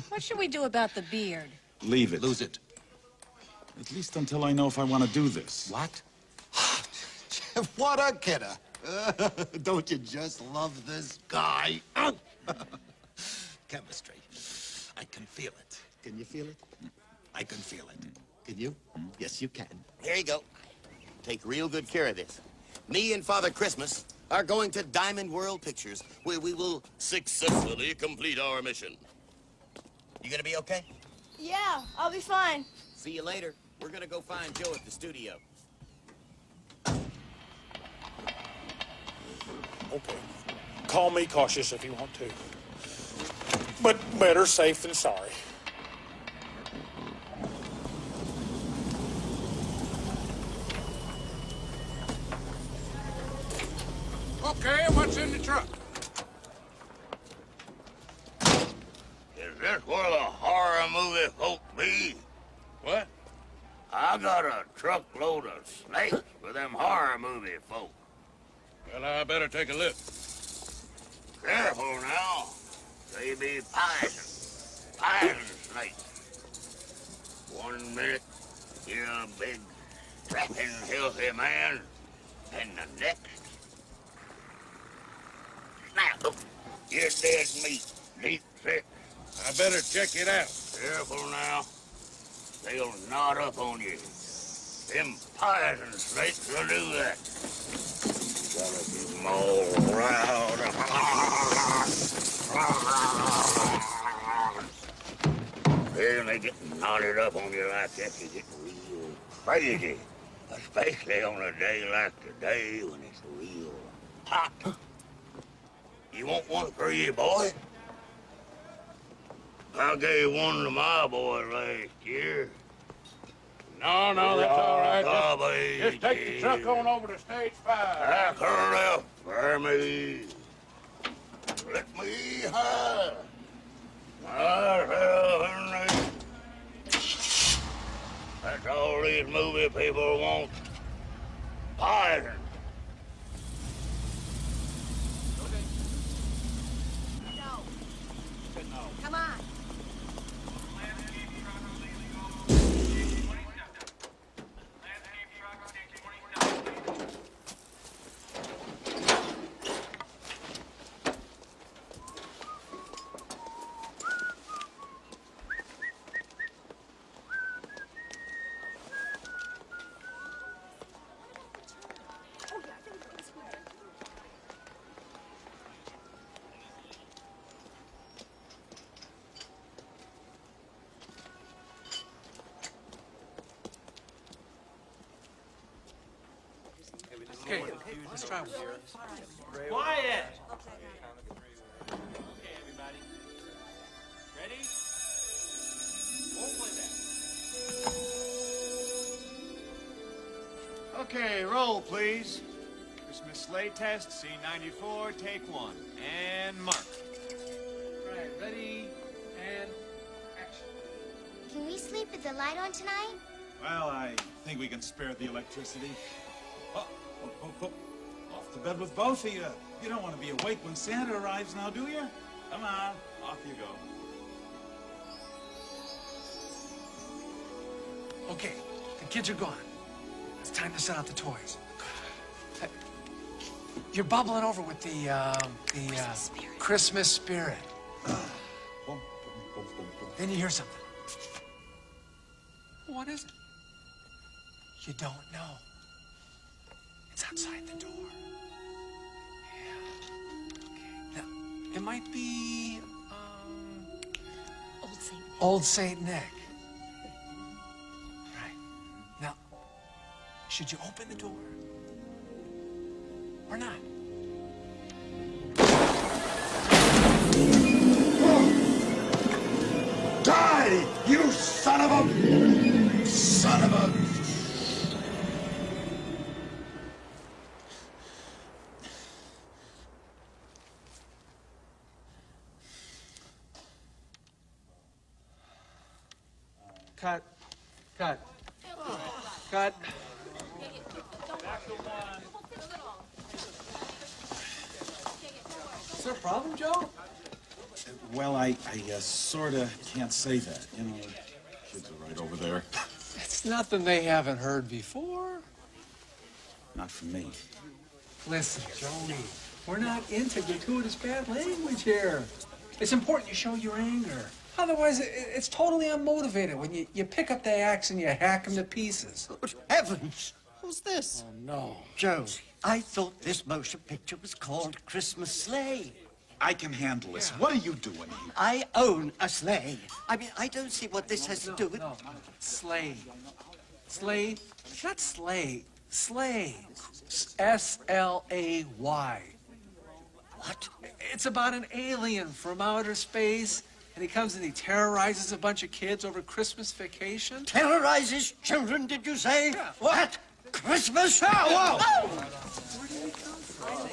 What should we do about the beard? Leave it. Lose it. At least until I know if I want to do this. What? What a kidder. Don't you just love this guy? Chemistry. I can feel it. Can you feel it? I can feel it. Can you? Yes, you can. Here you go. Take real good care of this. Me and Father Christmas are going to Diamond World Pictures, where we will successfully complete our mission. You gonna be okay? Yeah, I'll be fine. See you later. We're gonna go find Joe at the studio. Okay. Call me cautious if you want to. But better safe than sorry. Okay, what's in the truck? Is this where the horror movie folk be? What? I got a truckload of snakes for them horror movie folk. Well, I better take a look. Careful now. They be poison snakes. 1 minute, you're a big, strapping, healthy man, and the next, snap, you're dead meat, deep sick. I better check it out. Careful now. They'll knot up on you. Them poison snakes will do that. You gotta keep them all around. When they get knotted up on you like that, you get real crazy. Especially on a day like today when it's real hot. You want one for you, boy? I gave one to my boy last year. No, that's all right. Just take the truck on over to stage 5. Back her left for me. Let me have myself in there. That's all these movie people want. Poison. Come on. Okay, let's try one. Quiet! Okay, everybody. Ready? Won't play that. Okay, roll, please. Christmas sleigh test, scene 94, take 1. And mark. Right, ready, and action. Can we sleep with the light on tonight? Well, I think we can spare the electricity. Oh, off to bed with both of you. You don't want to be awake when Santa arrives now, do you? Come on, off you go. Okay, the kids are gone. It's time to set out the toys. You're bubbling over with the Christmas spirit. Then you hear something. What is it? You don't know. It's outside the door. Yeah. Okay. Now, it might be, Old Saint Nick. Right. Now, should you open the door? Or not? Die, you son of a... son of a... Cut. Cut. Cut. Is there a problem, Joe? Well, I sort of can't say that. You know, kids are right over there. It's nothing they haven't heard before. Not from me. Listen, Joey, we're not into gratuitous bad language here. It's important you show your anger. Otherwise, it's totally unmotivated when you pick up the axe and you hack them to pieces. Good heavens! Who's this? Oh, no. Joe, I thought this motion picture was called Christmas Sleigh. I can handle this. What are you doing here? I own a sleigh. I mean, I don't see what this has to do with... No. Sleigh. Sleigh? Not sleigh. Sleigh. S-L-A-Y. What? It's about an alien from outer space, and he comes and he terrorizes a bunch of kids over Christmas vacation. Terrorizes children, did you say? Yeah. What? Christmas? Oh, whoa! Oh! Where did he come from?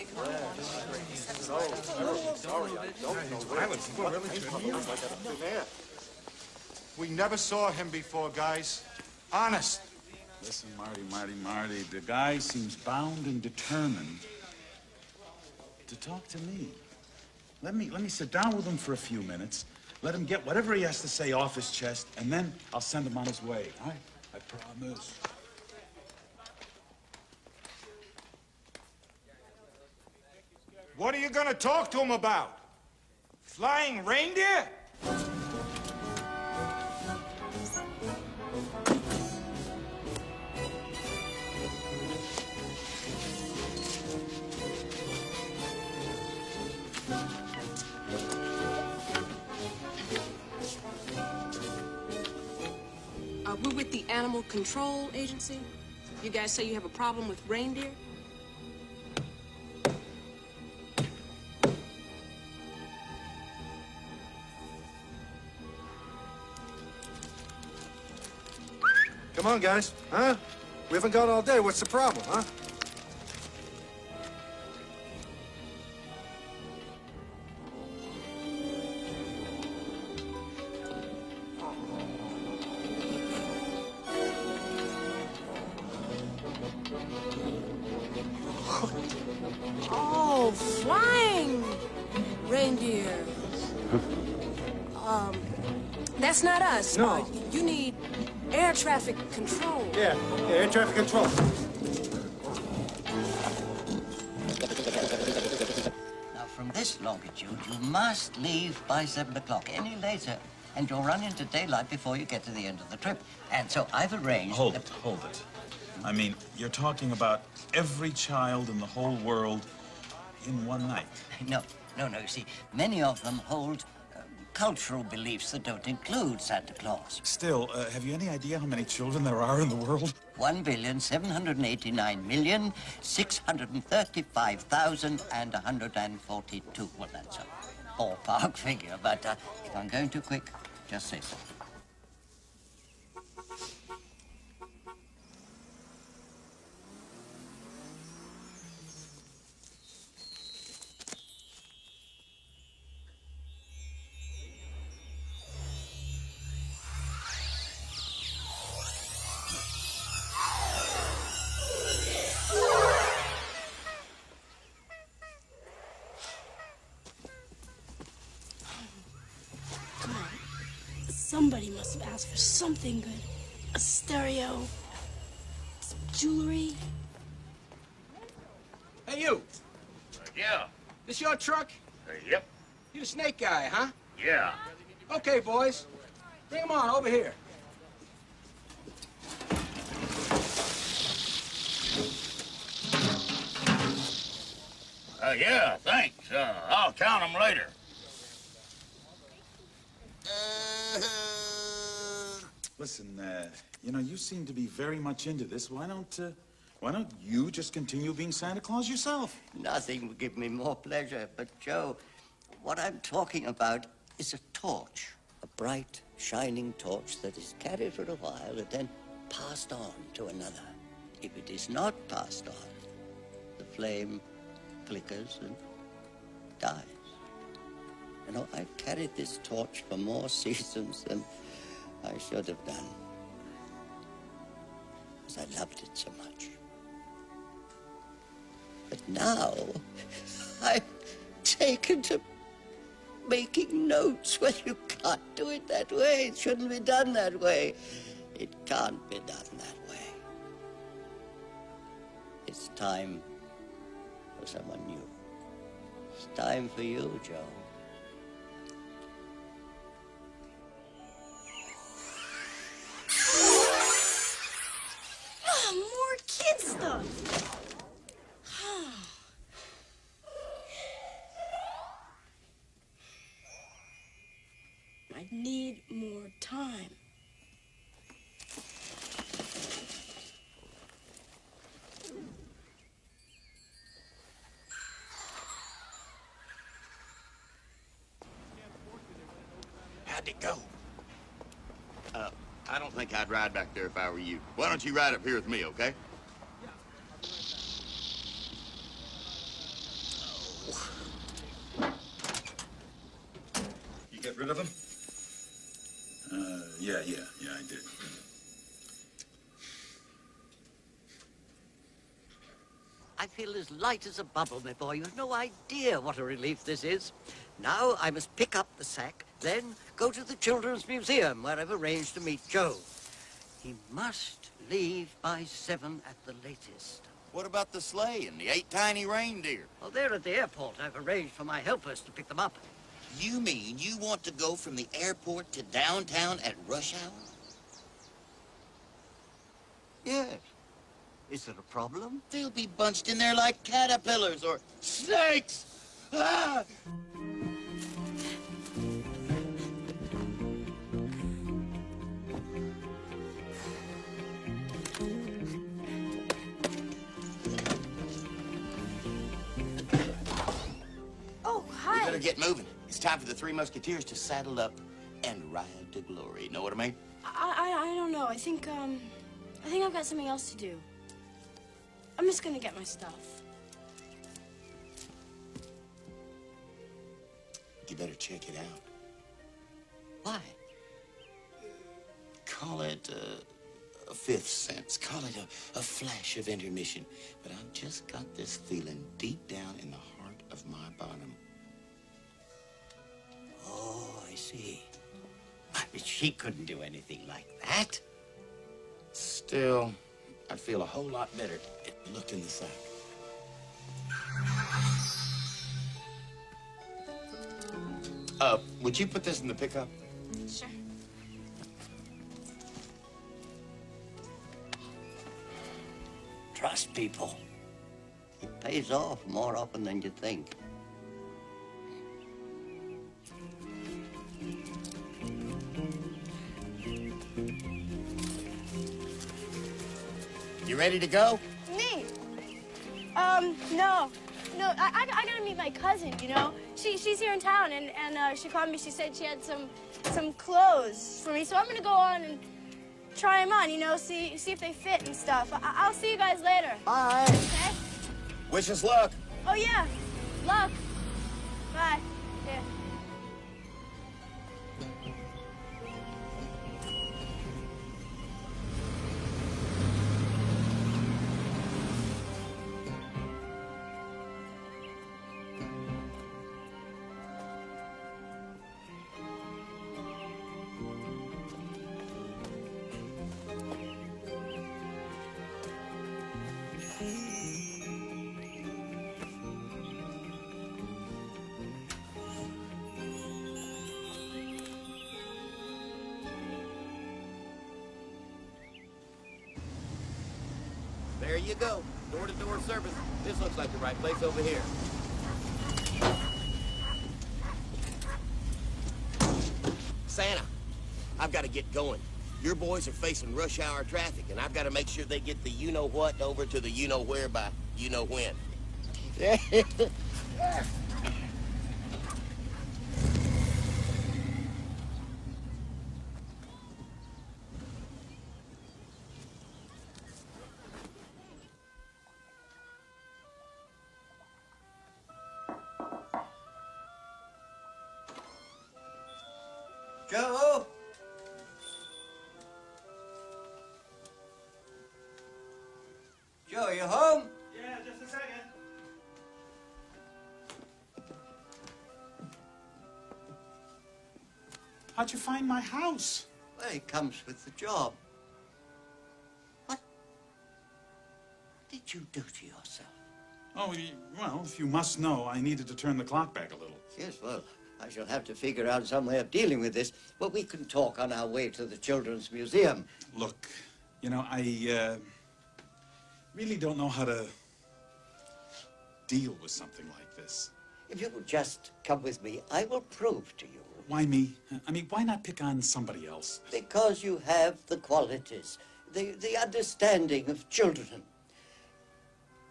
We never saw him before, guys. Honest. Listen, Marty, the guy seems bound and determined to talk to me. Let me sit down with him for a few minutes, let him get whatever he has to say off his chest, and then I'll send him on his way, all right? I promise. What are you gonna talk to him about? Flying reindeer? We're with the Animal Control Agency. You guys say you have a problem with reindeer? Come on, guys. Huh? We haven't gone all day. What's the problem, huh? Oh, flying reindeer. That's not us. No. You need air traffic control. Yeah, air traffic control. Now, from this longitude, you must leave by 7 o'clock. Any later, and you'll run into daylight before you get to the end of the trip. And so I've arranged... Hold it. I mean, you're talking about every child in the whole world in one night. No. You see, many of them hold cultural beliefs that don't include Santa Claus. Still, have you any idea how many children there are in the world? 1,789,635,142. Well, that's a ballpark figure, but if I'm going too quick, just say so. Somebody must have asked for something good. A stereo, some jewelry. Hey, you. Yeah. This your truck? Yep. You the snake guy, huh? Yeah. Okay, boys. Bring him on over here. Yeah, thanks. I'll count them later. Listen, you know, you seem to be very much into this. Why don't you just continue being Santa Claus yourself? Nothing would give me more pleasure. But, Joe, what I'm talking about is a torch. A bright, shining torch that is carried for a while and then passed on to another. If it is not passed on, the flame flickers and dies. You know, I've carried this torch for more seasons than I should have done. because I loved it so much. But now, I've taken to making notes. Well, you can't do it that way. It shouldn't be done that way. It can't be done that way. It's time for someone new. It's time for you, Joe. Oh, more kid stuff. I need more time. How'd it go? I don't think I'd ride back there if I were you. Why don't you ride up here with me, okay? You get rid of him? Yeah, I did. I feel as light as a bubble, my boy. You have no idea what a relief this is. Now I must pick up the sack, then go to the Children's Museum, where I've arranged to meet Joe. He must leave by 7 at the latest. What about the sleigh and the 8 tiny reindeer? Well, they're at the airport. I've arranged for my helpers to pick them up. You mean you want to go from the airport to downtown at rush hour? Yes. Is there a problem? They'll be bunched in there like caterpillars or snakes. Ah! Oh, hi. We better get moving. It's time for the 3 Musketeers to saddle up and ride to glory. Know what I mean? I don't know. I think I've got something else to do. I'm just gonna get my stuff. You better check it out. Why? Call it a 5th sense. Call it a flash of intermission. But I've just got this feeling deep down in the heart of my bottom. Oh, I see. But she couldn't do anything like that. Still, I'd feel a whole lot better. Look in the sack. Would you put this in the pickup? Sure. Trust people. It pays off more often than you think. You ready to go? Me? No, I gotta meet my cousin, you know? She's here in town, and she called me. She said she had some clothes for me, so I'm gonna go on and try them on, you know, see if they fit and stuff. I'll see you guys later. Bye. Okay? Wish us luck. Oh, yeah. Luck. Bye. Yeah. There you go. Door-to-door service. This looks like the right place over here. Santa, I've got to get going. Your boys are facing rush hour traffic, and I've got to make sure they get the you-know-what over to the you-know-where by you-know-when. Joe? How'd you find my house? Well, it comes with the job. What did you do to yourself? Oh, well, if you must know, I needed to turn the clock back a little. Yes, well, I shall have to figure out some way of dealing with this, but we can talk on our way to the Children's Museum. Look, you know, I really don't know how to deal with something like this. If you will just come with me, I will prove to you. Why me? I mean, why not pick on somebody else? Because you have the qualities, the understanding of children.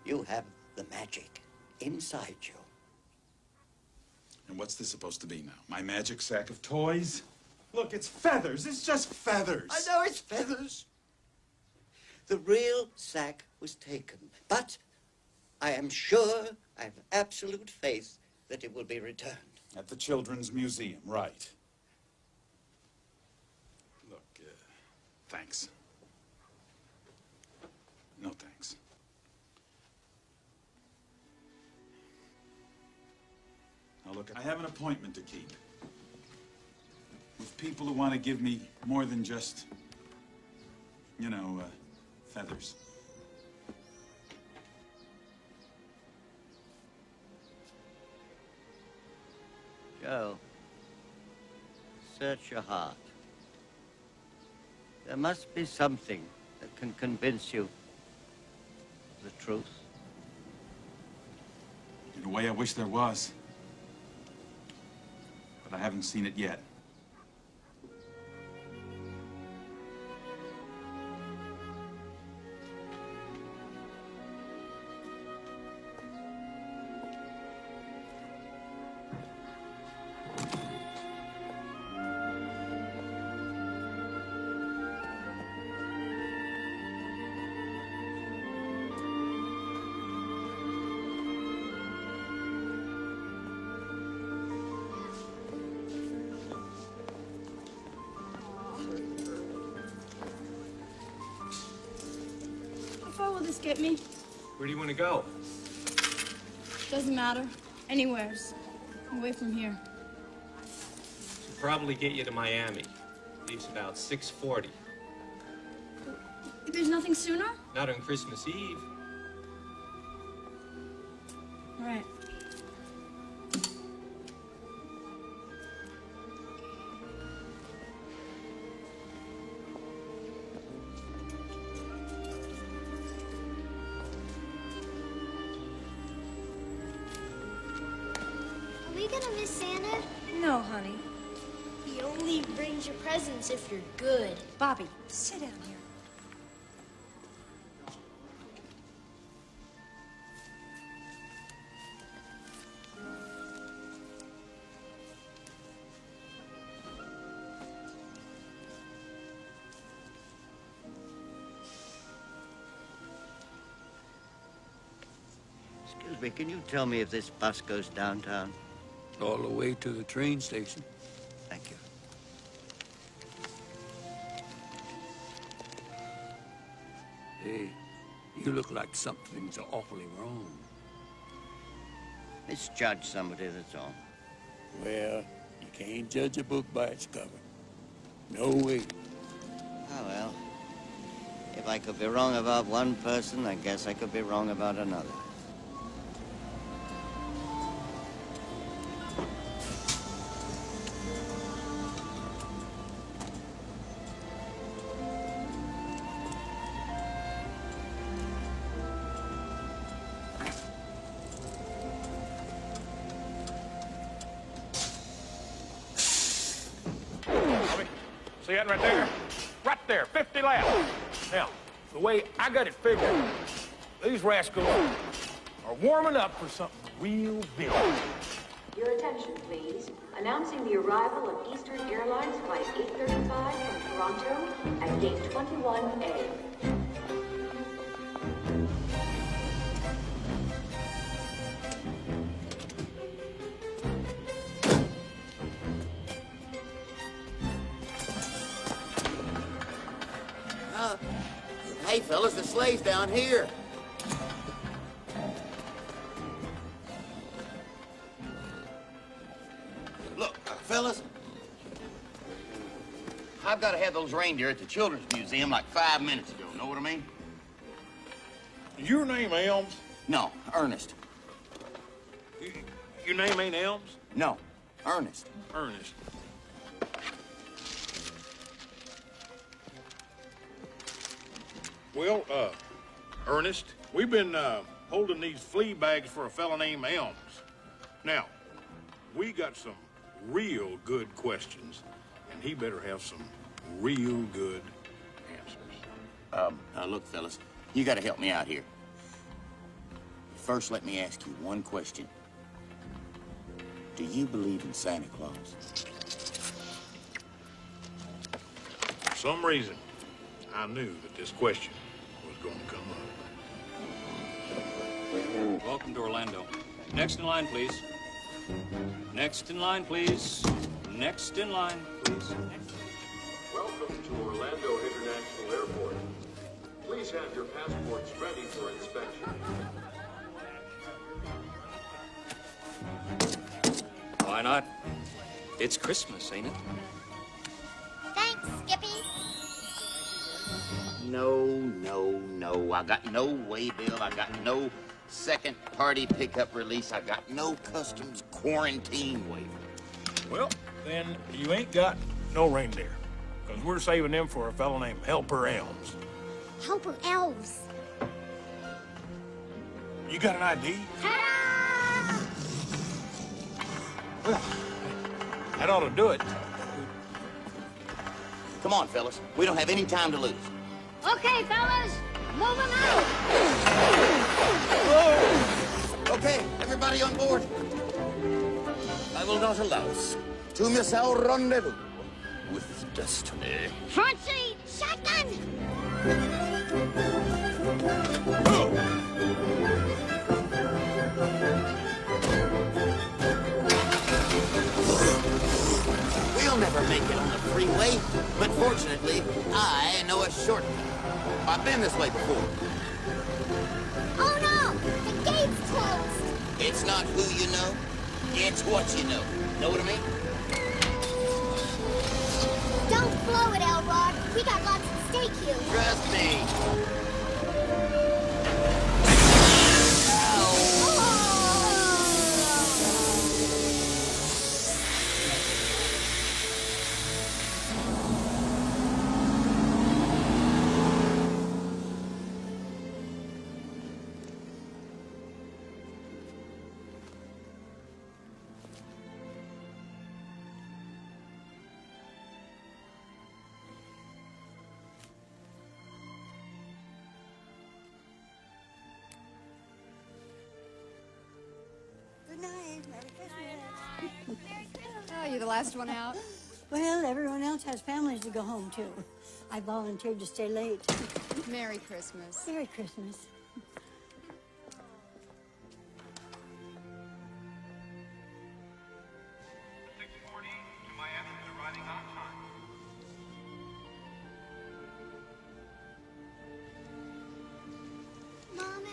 You have the magic inside you. And what's this supposed to be now? My magic sack of toys? Look, it's feathers. It's just feathers. I know it's feathers. The real sack was taken, but I am sure, I have absolute faith that it will be returned. At the Children's Museum, right. Look, thanks. No thanks. Now look, I have an appointment to keep with people who want to give me more than just, you know, feathers. Joe, search your heart. There must be something that can convince you of the truth. In a way, I wish there was. But I haven't seen it yet. How far will this get me? Where do you want to go? Doesn't matter. Anywheres. Away from here. Should probably get you to Miami. Leaves about 6:40. There's nothing sooner? Not on Christmas Eve. All right. Are we gonna miss Santa? No, honey. He only brings you presents if you're good. Bobby, sit down here. Excuse me, can you tell me if this bus goes downtown? All the way to the train station. Thank you. Hey, you look like something's awfully wrong. Misjudge somebody, that's all. Well, you can't judge a book by its cover. No way. Oh, well. If I could be wrong about one person, I guess I could be wrong about another. See that right there? Right there, 50 laps. Now, the way I got it figured, these rascals are warming up for something real big. Your attention, please. Announcing the arrival of Eastern Airlines Flight 835 from Toronto at Gate 21A. Hey, fellas, the sleigh's down here. Look, fellas, I've got to have those reindeer at the Children's Museum like 5 minutes ago. Know what I mean? Your name Elms? No, Ernest. Your name ain't Elms? No, Ernest. Ernest. Well, Ernest, we've been holding these flea bags for a fella named Elms. Now, we got some real good questions, and he better have some real good answers. Look, fellas, you got to help me out here. First, let me ask you one question. Do you believe in Santa Claus? For some reason, I knew that this question was going to come up. Welcome to Orlando. Next in line, please. Next in line, please. Next in line, please. Welcome to Orlando International Airport. Please have your passports ready for inspection. Why not? It's Christmas, ain't it? Thanks, Skippy. No. I got no waybill. I got no second party pickup release. I got no customs quarantine waiver. Well, then you ain't got no reindeer, because we're saving them for a fellow named Helper Elms. Helper elves. You got an ID? Well, that ought to do it. Come on, fellas. We don't have any time to lose. Okay, fellas, move them out. Whoa. Okay, everybody on board. I will not allow us to miss our rendezvous with destiny. Front seat, shotgun. We'll never make it on the freeway, but fortunately, I know a shortcut. I've been this way before. Oh no, the gate's closed. It's not who you know, it's what you know. Know what I mean? Don't blow it, Elrod. We got lots at stake here. Trust me. Good night. Merry Christmas. Oh, you're the last one out? Well, everyone else has families to go home to. I volunteered to stay late. Merry Christmas. Merry Christmas. Mama,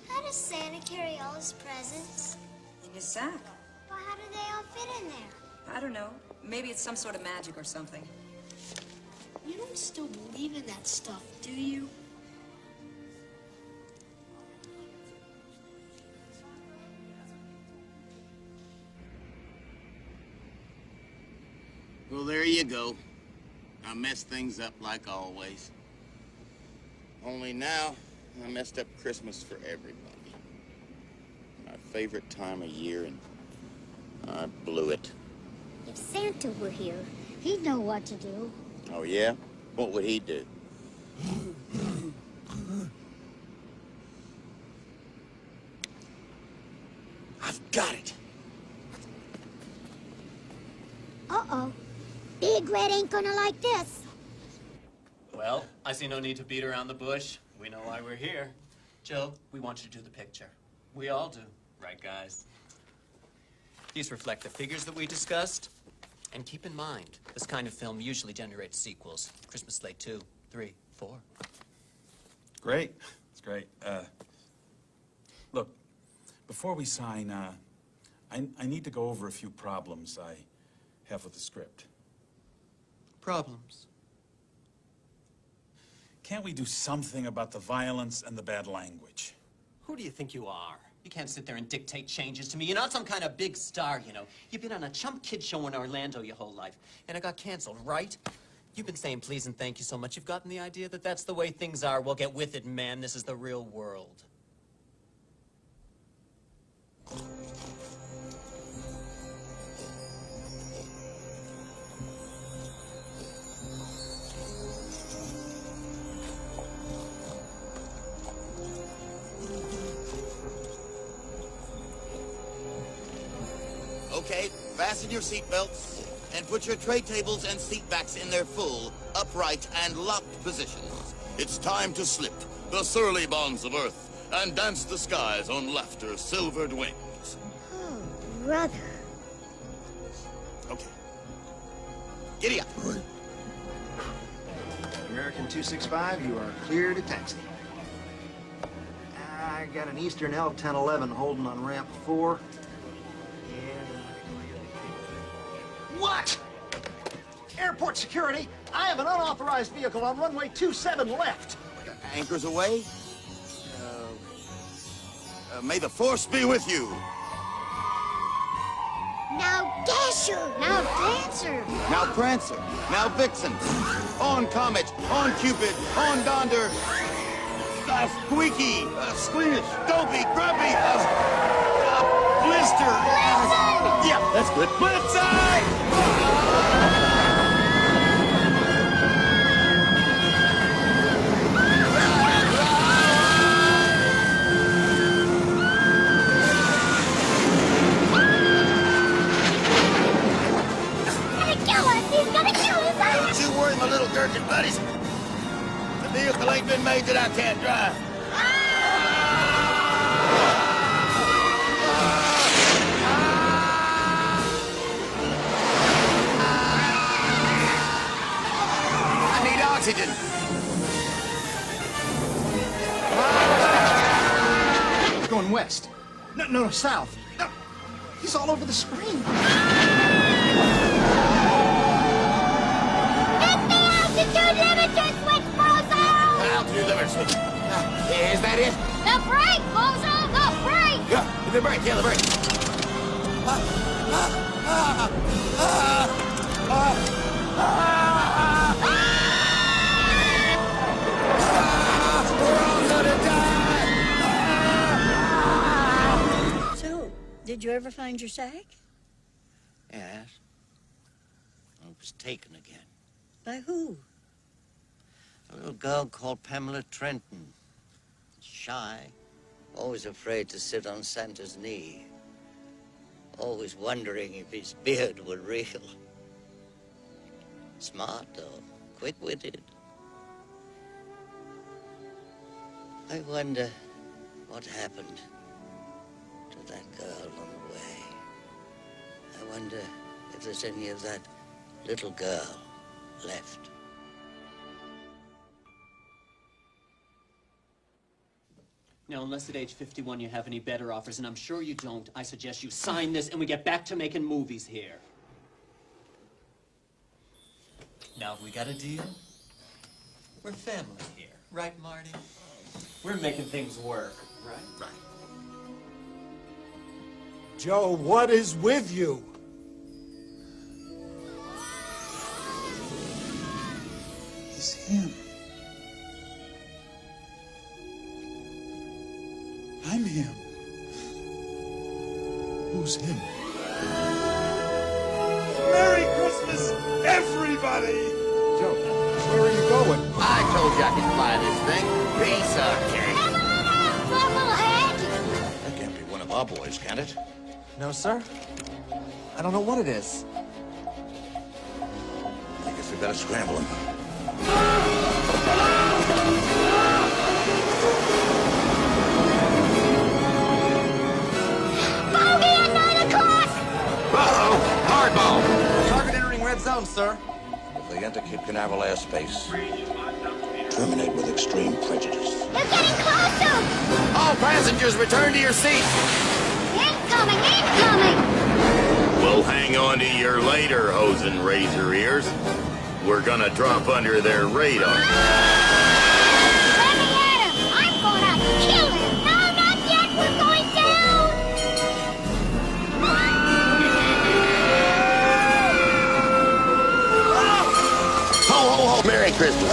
how does Santa carry all his presents? In his sack. Well, how do they all fit in there? I don't know. Maybe it's some sort of magic or something. You don't still believe in that stuff, do you? Well, there you go. I messed things up like always. Only now, I messed up Christmas for everybody. My favorite time of year, and I blew it. If Santa were here, he'd know what to do. Oh, yeah? What would he do? I've got it. Uh-oh. Big Red ain't gonna like this. Well, I see no need to beat around the bush. We know why we're here. Joe, we want you to do the picture. We all do. Right, guys? These reflect the figures that we discussed. And keep in mind, this kind of film usually generates sequels. Christmas Sleigh 2, 3, 4. Great. It's great. Look, before we sign, I need to go over a few problems I have with the script. Problems? can't we do something about the violence and the bad language? Who do you think you are? You can't sit there and dictate changes to me. You're not some kind of big star, you know. You've been on a chump kid show in Orlando your whole life, and it got canceled, right? You've been saying please and thank you so much. You've gotten the idea that that's the way things are. Well, get with it, man. This is the real world. Okay, fasten your seatbelts and put your tray tables and seat backs in their full, upright, and locked positions. It's time to slip the surly bonds of earth and dance the skies on laughter's silvered wings. Oh, brother. Okay. Giddy up. American 265, you are clear to taxi. I got an Eastern L1011 holding on ramp 4. What? Airport security, I have an unauthorized vehicle on runway 27 left. Anchors away. May the force be with you. Now Dasher, now Dancer. Now Prancer, now Vixen. On Comet, on Cupid, on Donder. Squeaky, Squeamish, Dopey, Grumpy, Blister. Blitzen! Yeah, that's good. Blitzen! Don't you worry, my little gherkin buddies. The vehicle ain't been made that I can't drive. I need oxygen. He's going west. No, south. No. He's all over the screen. Altitude limiter switch, Bozo! Altitude limiter switch. Is that it? The brake, Bozo! The brake! Yeah, the brake, the brake. We're all gonna die! So, did you ever find your sack? Yes. It was taken again. By who? A little girl called Pamela Trenton. Shy, always afraid to sit on Santa's knee. Always wondering if his beard were real. Smart, though, quick-witted. I wonder what happened to that girl on the way. I wonder if there's any of that little girl left. Now, unless at age 51 you have any better offers, and I'm sure you don't, I suggest you sign this and we get back to making movies here. Now, have we got a deal? We're family here, right, Marty? We're making things work, right? Right. Joe, what is with you? It's him. I'm him. Who's him? Merry Christmas, everybody! Joe, where are you going? I told you I could fly this thing. Piece of cake. That can't be one of our boys, can it? No, sir. I don't know what it is. I guess we better scramble him. Bogey at 9 o'clock! Uh-oh, hardball. Target entering red zone, sir. If they enter Cape Canaveral airspace, terminate with extreme prejudice. They're getting closer! All passengers return to your seats. Incoming, incoming! We'll hang on to your later, hose and razor ears. We're gonna drop under their radar. Christmas.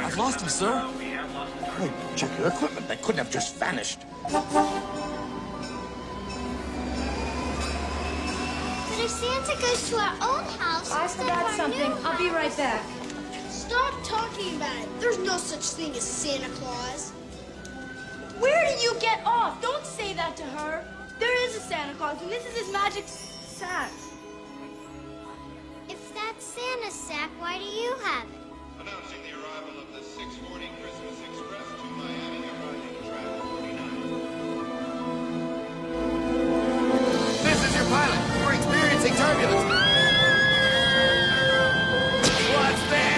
I've lost him, sir. Wait, check your equipment. They couldn't have just vanished. But if Santa goes to our own house, I forgot something. I'll be right back. Stop talking about it. There's no such thing as Santa Claus. Where do you get off? Don't say that to her. There is a Santa Claus, and this is his magic sack. If that's Santa's sack, why do you have it? Announcing the arrival of the 640 Christmas Express to Miami, arriving track 49. This is your pilot. We're experiencing turbulence. What's this?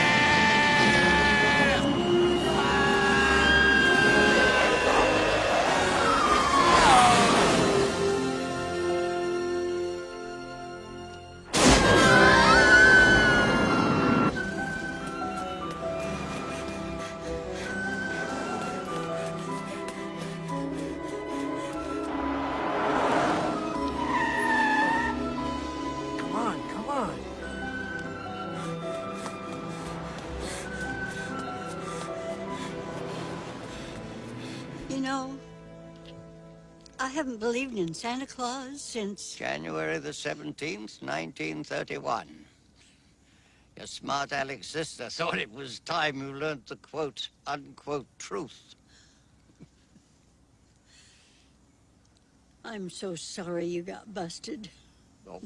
You know, I haven't believed in Santa Claus since... January the 17th, 1931. Your smart Alex sister thought it was time you learned the quote, unquote truth. I'm so sorry you got busted. Oh.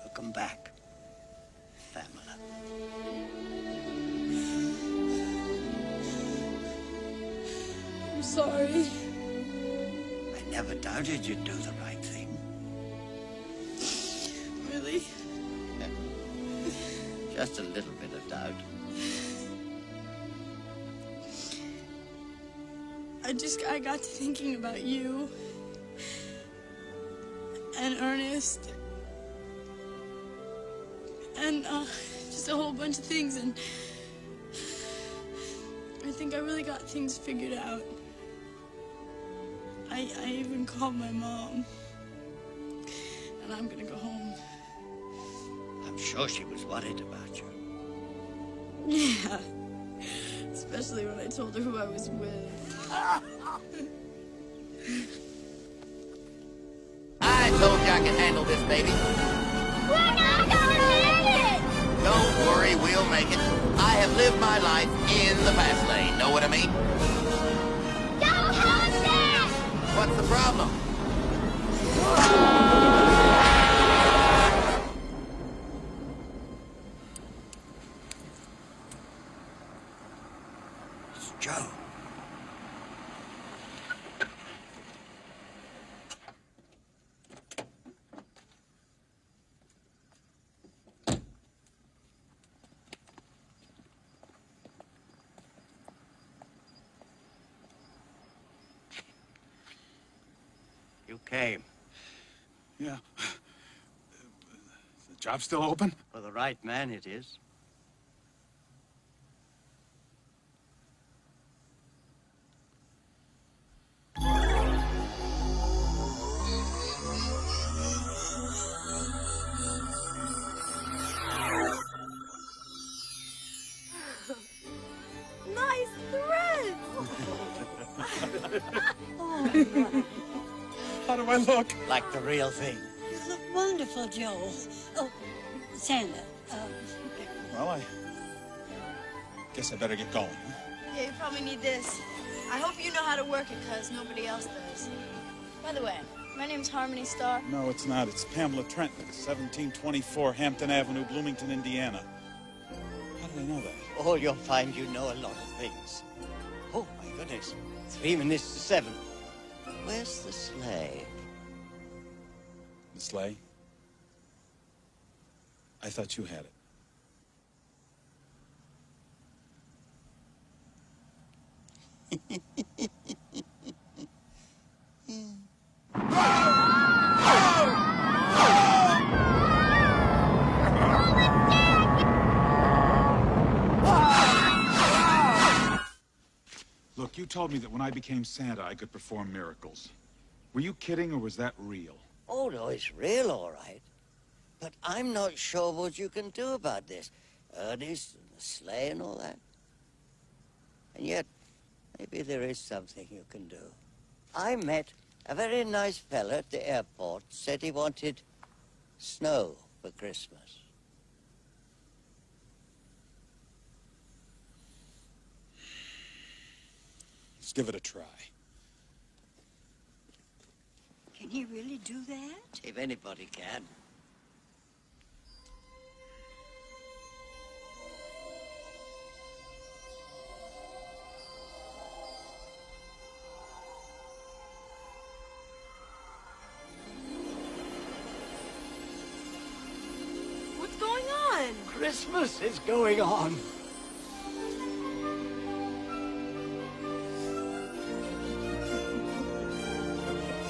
Welcome back, Pamela. I'm sorry. I never doubted you'd do the right thing. Really? Just a little bit of doubt. I got to thinking about you and Ernest and just a whole bunch of things, and I think I really got things figured out. I even called my mom, and I'm gonna go home. I'm sure she was worried about you. Yeah, especially when I told her who I was with. I told you I could handle this, baby. We're not gonna make it! Don't worry, we'll make it. I have lived my life in the fast lane. Know what I mean? Don't hold it! What's the problem? It's Joe. You came. Yeah. The job's still open? For the right man, it is. Nice thread! Oh, my. How do I look? Like the real thing. You look wonderful, Joe. Oh, Santa. Well, I guess I better get going. Yeah, you probably need this. I hope you know how to work it, because nobody else does. By the way, my name's Harmony Starr. No, it's not. It's Pamela Trenton, 1724 Hampton Avenue, Bloomington, Indiana. How did I know that? Oh, you'll find you know a lot of things. Oh, my goodness. 3 minutes to 7. Where's the sleigh? The sleigh? I thought you had it. Look, you told me that when I became Santa, I could perform miracles. Were you kidding, or was that real? Oh, no, it's real, all right. But I'm not sure what you can do about this. Ernest and the sleigh and all that. And yet, maybe there is something you can do. I met a very nice fella at the airport, said he wanted snow for Christmas. Let's give it a try. Can he really do that? If anybody can. What's going on? Christmas is going on.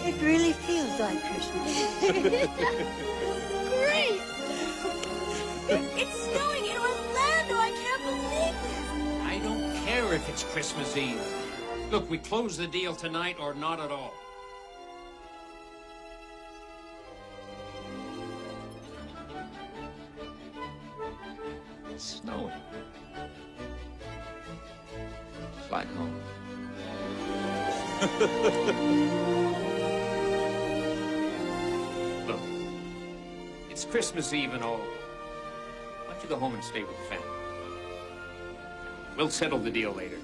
It really feels like Christmas. Great! It's snowing in Orlando. I can't believe this. I don't care if it's Christmas Eve. Look, we close the deal tonight or not at all. It's snowing. It's like home. Look, it's Christmas Eve and all. Why don't you go home and stay with the family? We'll settle the deal later.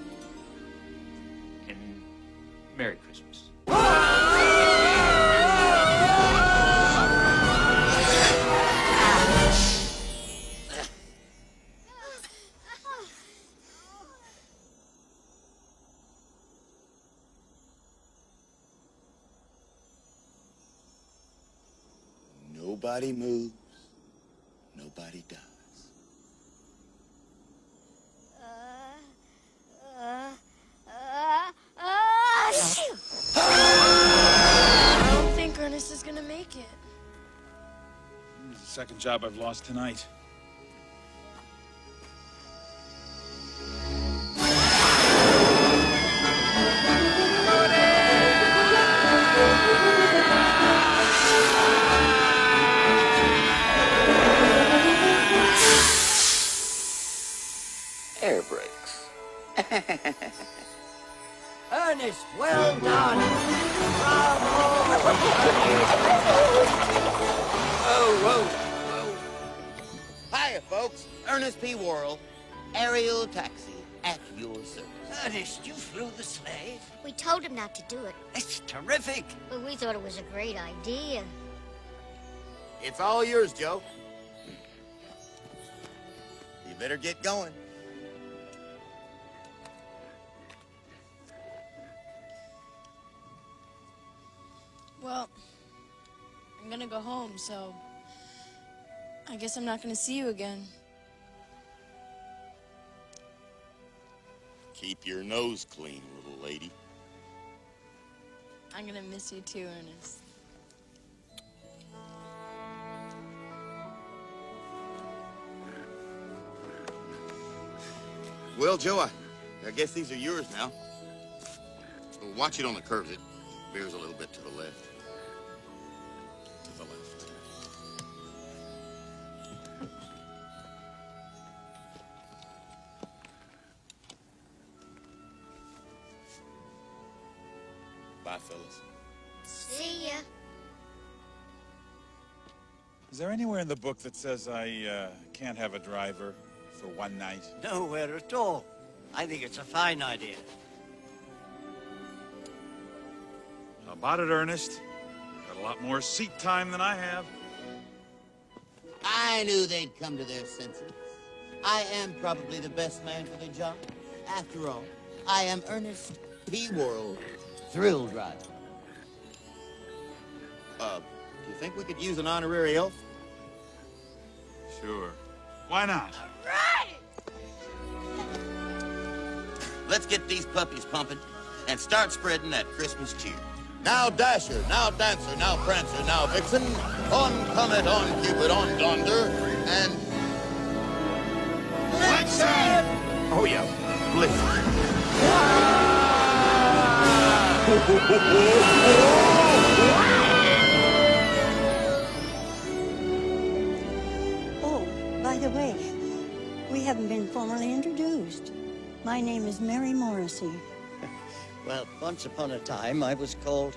And Merry Christmas. Nobody moves, nobody dies. I don't think Ernest is gonna make it. It's the second job I've lost tonight. Air brakes. Ernest, well done. Hiya, folks. Ernest P. Worrell, aerial taxi at your service. Ernest, you flew the sleigh? We told him not to do it. It's terrific. But we thought it was a great idea. It's all yours, Joe. You better get going. Well, I'm gonna go home, so I guess I'm not gonna see you again. Keep your nose clean, little lady. I'm gonna miss you too, Ernest. Well, Joe, I guess these are yours now. Well, watch it on the curves. It veers a little bit to the left. To the left. Bye, fellas. See ya. Is there anywhere in the book that says I can't have a driver for one night? Nowhere at all. I think it's a fine idea. How about it, Ernest? Got a lot more seat time than I have. I knew they'd come to their senses. I am probably the best man for the job. After all, I am Ernest P. Worrell, thrill driver. Do you think we could use an honorary elf? Sure. Why not? Right! Let's get these puppies pumping and start spreading that Christmas cheer. Now Dasher, now Dancer, now Prancer, now Vixen, on Comet, on Cupid, on Donder, and... Blitzen! Oh yeah, Blitzen. Oh, by the way, we haven't been formally introduced. My name is Mary Morrissey. Well, once upon a time, I was called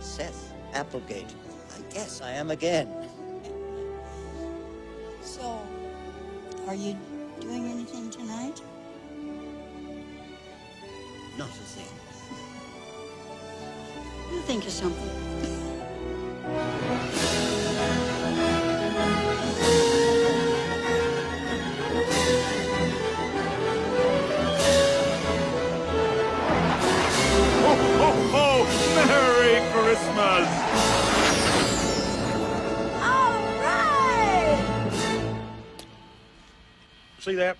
Seth Applegate. I guess I am again. So, are you doing anything tonight? Not a thing. You think of something. Merry Christmas! All right! See that?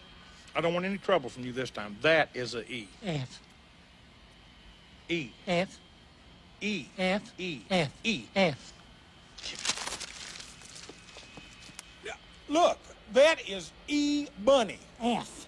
I don't want any trouble from you this time. That is a E. F. E. F. E. F. E. F. E. F. Look, that is E Bunny. F.